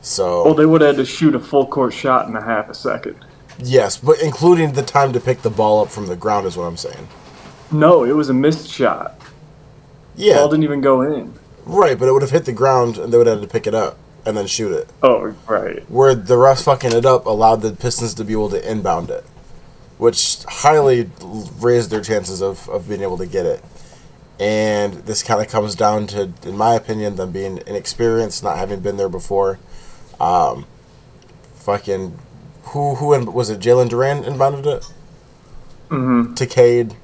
So, Well, they would have had to shoot a full court shot in a half a second. yes, but including the time to pick the ball up from the ground is what I'm saying. No, it was a missed shot. Yeah, Ball didn't even go in. right, but it would have hit the ground and they would have had to pick it up and then shoot it. Oh, right. Where the refs fucking it up allowed the Pistons to be able to inbound it, which highly raised their chances of being able to get it. And this kind of comes down to, in my opinion, them being inexperienced, not having been there before. Fucking, who was it? Jalen Duran inbounded it Mm-hmm. to Cade,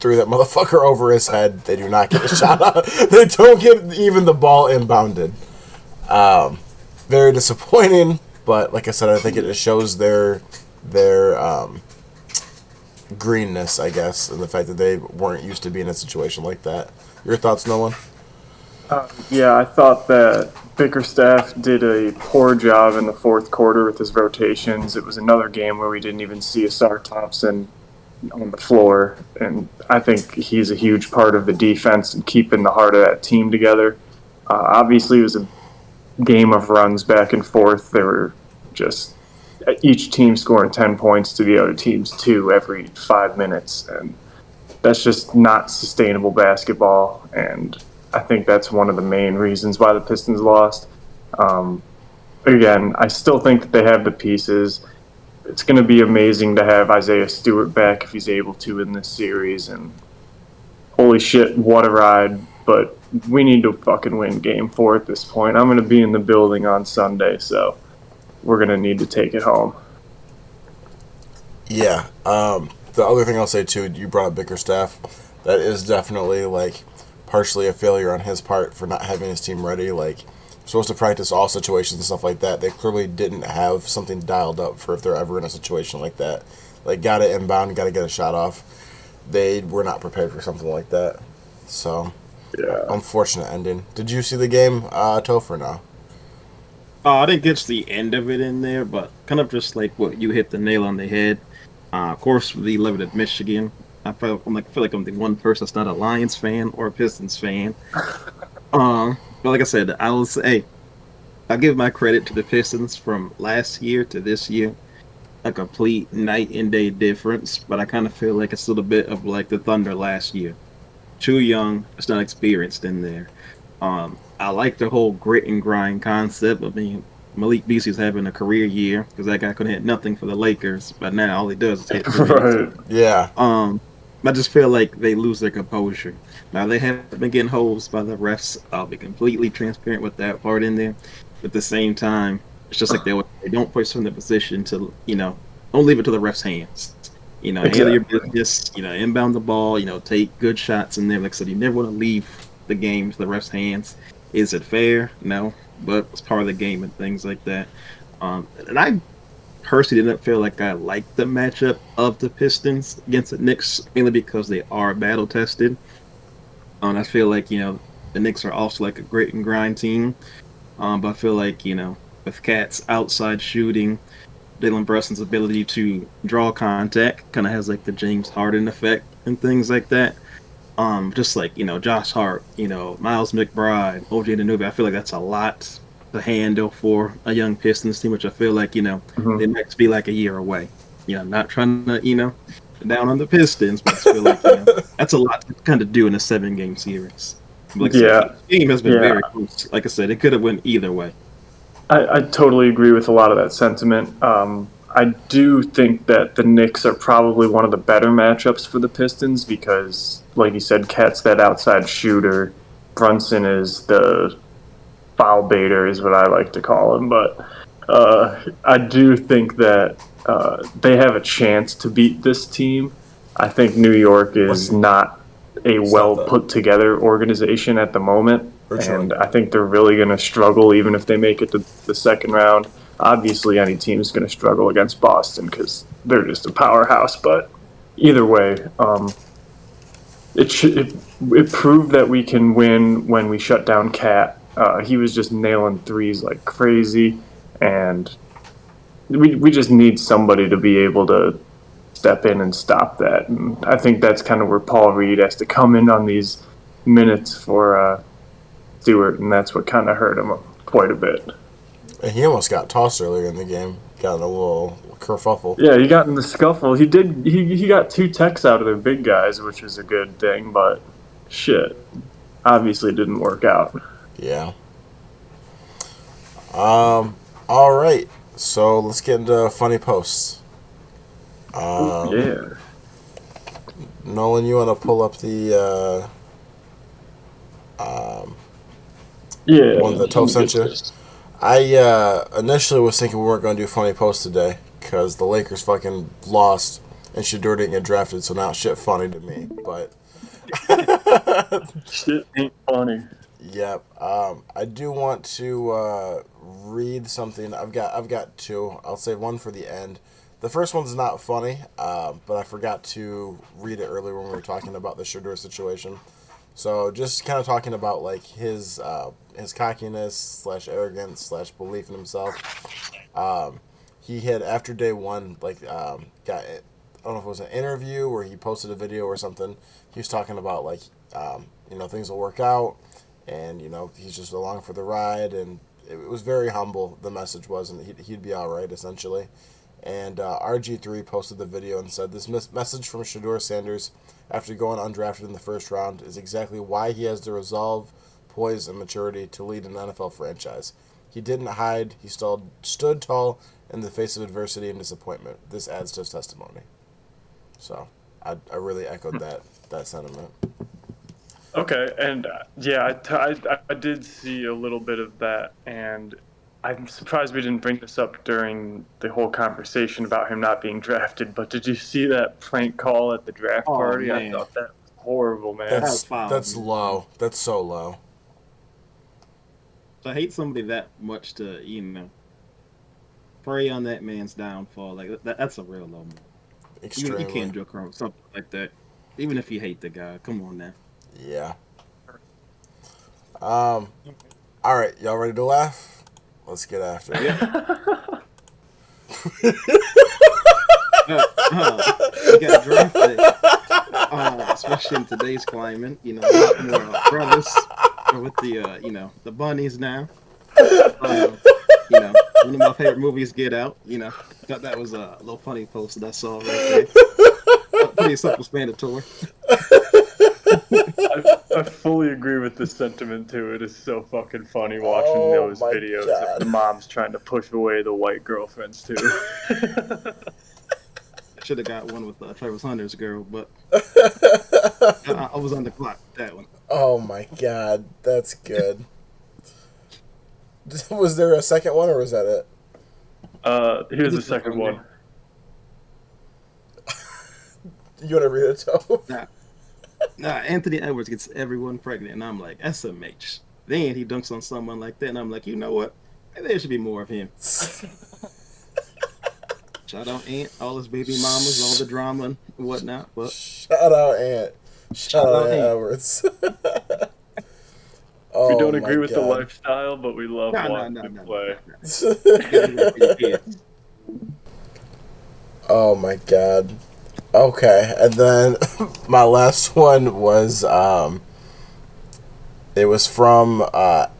threw that motherfucker over his head. They do not get a shot out. They don't get even the ball inbounded. Very disappointing, but like I said, I think it just shows their greenness, I guess, and the fact that they weren't used to being in a situation like that. Your thoughts, Nolan? Yeah, I thought that Bickerstaff did a poor job in the fourth quarter with his rotations. It was another game where we didn't even see Asar Thompson on the floor, and I think he's a huge part of the defense and keeping the heart of that team together. Obviously, it was a game of runs back and forth. They were just each team scoring 10 points to the other team's 2 every 5 minutes, and that's just not sustainable basketball, and I think that's one of the main reasons why the Pistons lost. Again, I still think that they have the pieces. It's going to be amazing to have Isaiah Stewart back if he's able to in this series, and holy shit, what a ride. But we need to fucking win game 4 at this point. I'm going to be in the building on Sunday, so we're going to need to take it home. Yeah. The other thing I'll say, too, you brought up Bickerstaff. That is definitely, like, partially a failure on his part for not having his team ready. Like, supposed to practice all situations and stuff like that. They clearly didn't have something dialed up for if they're ever in a situation like that. Like, got to inbound, got to get a shot off. They were not prepared for something like that. So, Yeah. unfortunate ending. Did you see the game, Topher, now? I didn't get to the end of it in there, but kind of just like what you hit the nail on the head. Of course, with the limited Michigan, I feel like I'm the one person that's not a Lions fan or a Pistons fan. But like I said, I'll give my credit to the Pistons from last year to this year. A complete night and day difference, but I kind of feel like it's a little bit of like the Thunder last year. Too young, it's not experienced in there. I like the whole grit and grind concept. I mean, Malik Beasley's having a career year because that guy couldn't hit nothing for the Lakers, but now all he does is hit threes. Right. Yeah. I just feel like they lose their composure. Now they have been getting hosed by the refs. I'll be completely transparent with that part in there. But at the same time, it's just like they don't put us in the position to, don't leave it to the refs' hands. Handle your business, inbound the ball, take good shots in there. Like I said, you never want to leave the game to the refs' hands. Is it fair? No, but it's part of the game and things like that. And I personally didn't feel like I liked the matchup of the Pistons against the Knicks, mainly because they are battle tested. And I feel like, the Knicks are also like a grit and grind team. But I feel like, with Cat's outside shooting, Jalen Brunson's ability to draw contact kind of has like the James Harden effect and things like that. Just like, Josh Hart, Miles McBride, OJ Anunoby, I feel like that's a lot to handle for a young Pistons team, which I feel like, they might be like a year away. Not trying to, down on the Pistons, but I feel like, that's a lot to kind of do in a 7-game series. Like the game has been very close. Like I said, it could have went either way. I totally agree with a lot of that sentiment. I do think that the Knicks are probably one of the better matchups for the Pistons because, like you said, Cat's that outside shooter. Brunson is the foul baiter, is what I like to call him. But I do think that they have a chance to beat this team. I think New York is not a well put together organization at the moment. And I think they're really going to struggle even if they make it to the second round. Obviously, any team is going to struggle against Boston because they're just a powerhouse. But either way, it proved that we can win when we shut down Cat. He was just nailing threes like crazy. And we just need somebody to be able to step in and stop that. And I think that's kind of where Paul Reed has to come in on these minutes for Stewart, and that's what kind of hurt him quite a bit. And he almost got tossed earlier in the game. Got in a little kerfuffle. Yeah, he got in the scuffle. He did. He got 2 techs out of their big guys, which was a good thing, but shit, obviously didn't work out. Yeah. All right. So let's get into funny posts. Yeah. Nolan, you want to pull up the one that Toph sent you? I initially was thinking we weren't going to do funny posts today because the Lakers fucking lost and Shedeur didn't get drafted, so now shit funny to me. But Shit ain't funny. yep. I do want to read something. I've got two. I'll save one for the end. The first one's not funny, but I forgot to read it earlier when we were talking about the Shedeur situation. So just kind of talking about like his cockiness / arrogance / belief in himself. He had after day one got, I don't know if it was an interview where he posted a video or something. He was talking about like things will work out, and he's just along for the ride, and it was very humble. The message was, and he'd be all right essentially. And RG3 posted the video and said, "This message from Shedeur Sanders after going undrafted in the first round is exactly why he has the resolve, poise, and maturity to lead an NFL franchise. He didn't hide. He stood tall in the face of adversity and disappointment. This adds to his testimony." So I really echoed that sentiment. Okay, and I did see a little bit of that, and I'm surprised we didn't bring this up during the whole conversation about him not being drafted, but did you see that prank call at the draft party? Man. I thought that was horrible, man. That's foul. That's low. That's so low. I hate somebody that much to, prey on that man's downfall. Like, that's a real low man. Extremely. You can't joke around with something like that. Even if you hate the guy. Come on now. Yeah. All right, y'all ready to laugh? Let's get after it. You got drafted, especially in today's climate. A lot more brothers are with the bunnies now. One of my favorite movies, Get Out. Thought that was a little funny post that I saw right there. Pretty self-explanatory. I fully agree with the sentiment too. It is so fucking funny watching those videos of the moms trying to push away the white girlfriends too. Should have got one with Travis Hunter's girl, but I was on the clock with that one. Oh my god, that's good. Was there a second one, or was that it? Here's the second one. You want to read it, Toph? Nah, Anthony Edwards gets everyone pregnant, and I'm like, SMH. Then he dunks on someone like that, and I'm like, you know what? Maybe there should be more of him. Shout out Ant, all his baby mamas, all the drama and whatnot. But shout out Ant. Shout out Edwards. We don't agree with the lifestyle, but we love watching him play. Oh my god. Okay, and then my last one was it was from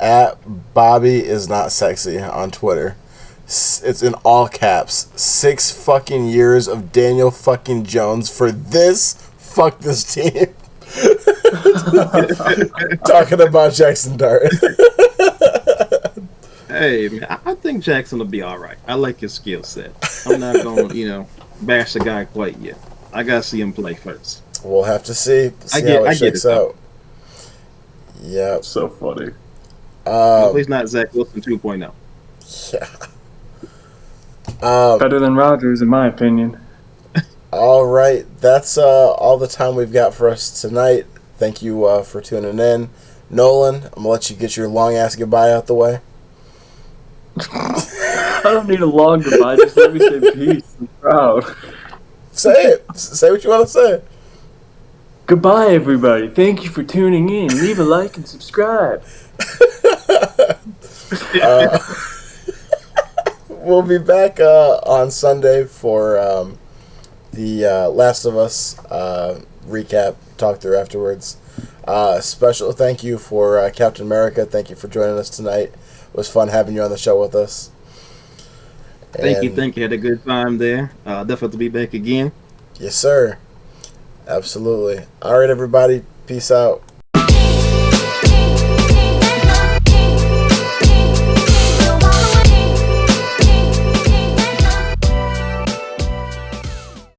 at Bobby is not sexy on Twitter. It's in all caps. 6 fucking years of Daniel fucking Jones for this. Fuck this team. Talking about Jackson Dart. Hey, man, I think Jackson will be all right. I like his skill set. I'm not going to, bash the guy quite yet. I got to see him play first. We'll have to see how it shakes out. Yeah. So funny. Hopefully he's not Zach Wilson 2.0. Yeah. Better than Rodgers, in my opinion. All right. That's all the time we've got for us tonight. Thank you for tuning in. Nolan, I'm going to let you get your long-ass goodbye out the way. I don't need a long goodbye. Just let me say peace. I'm proud. Say it. Say what you want to say. Goodbye, everybody. Thank you for tuning in. Leave a like and subscribe. We'll be back on Sunday for the Last of Us recap, talk through afterwards. Special thank you for Captain America. Thank you for joining us tonight. It was fun having you on the show with us. Thank you. Had a good time there. Definitely be back again. Yes, sir. Absolutely. All right, everybody. Peace out.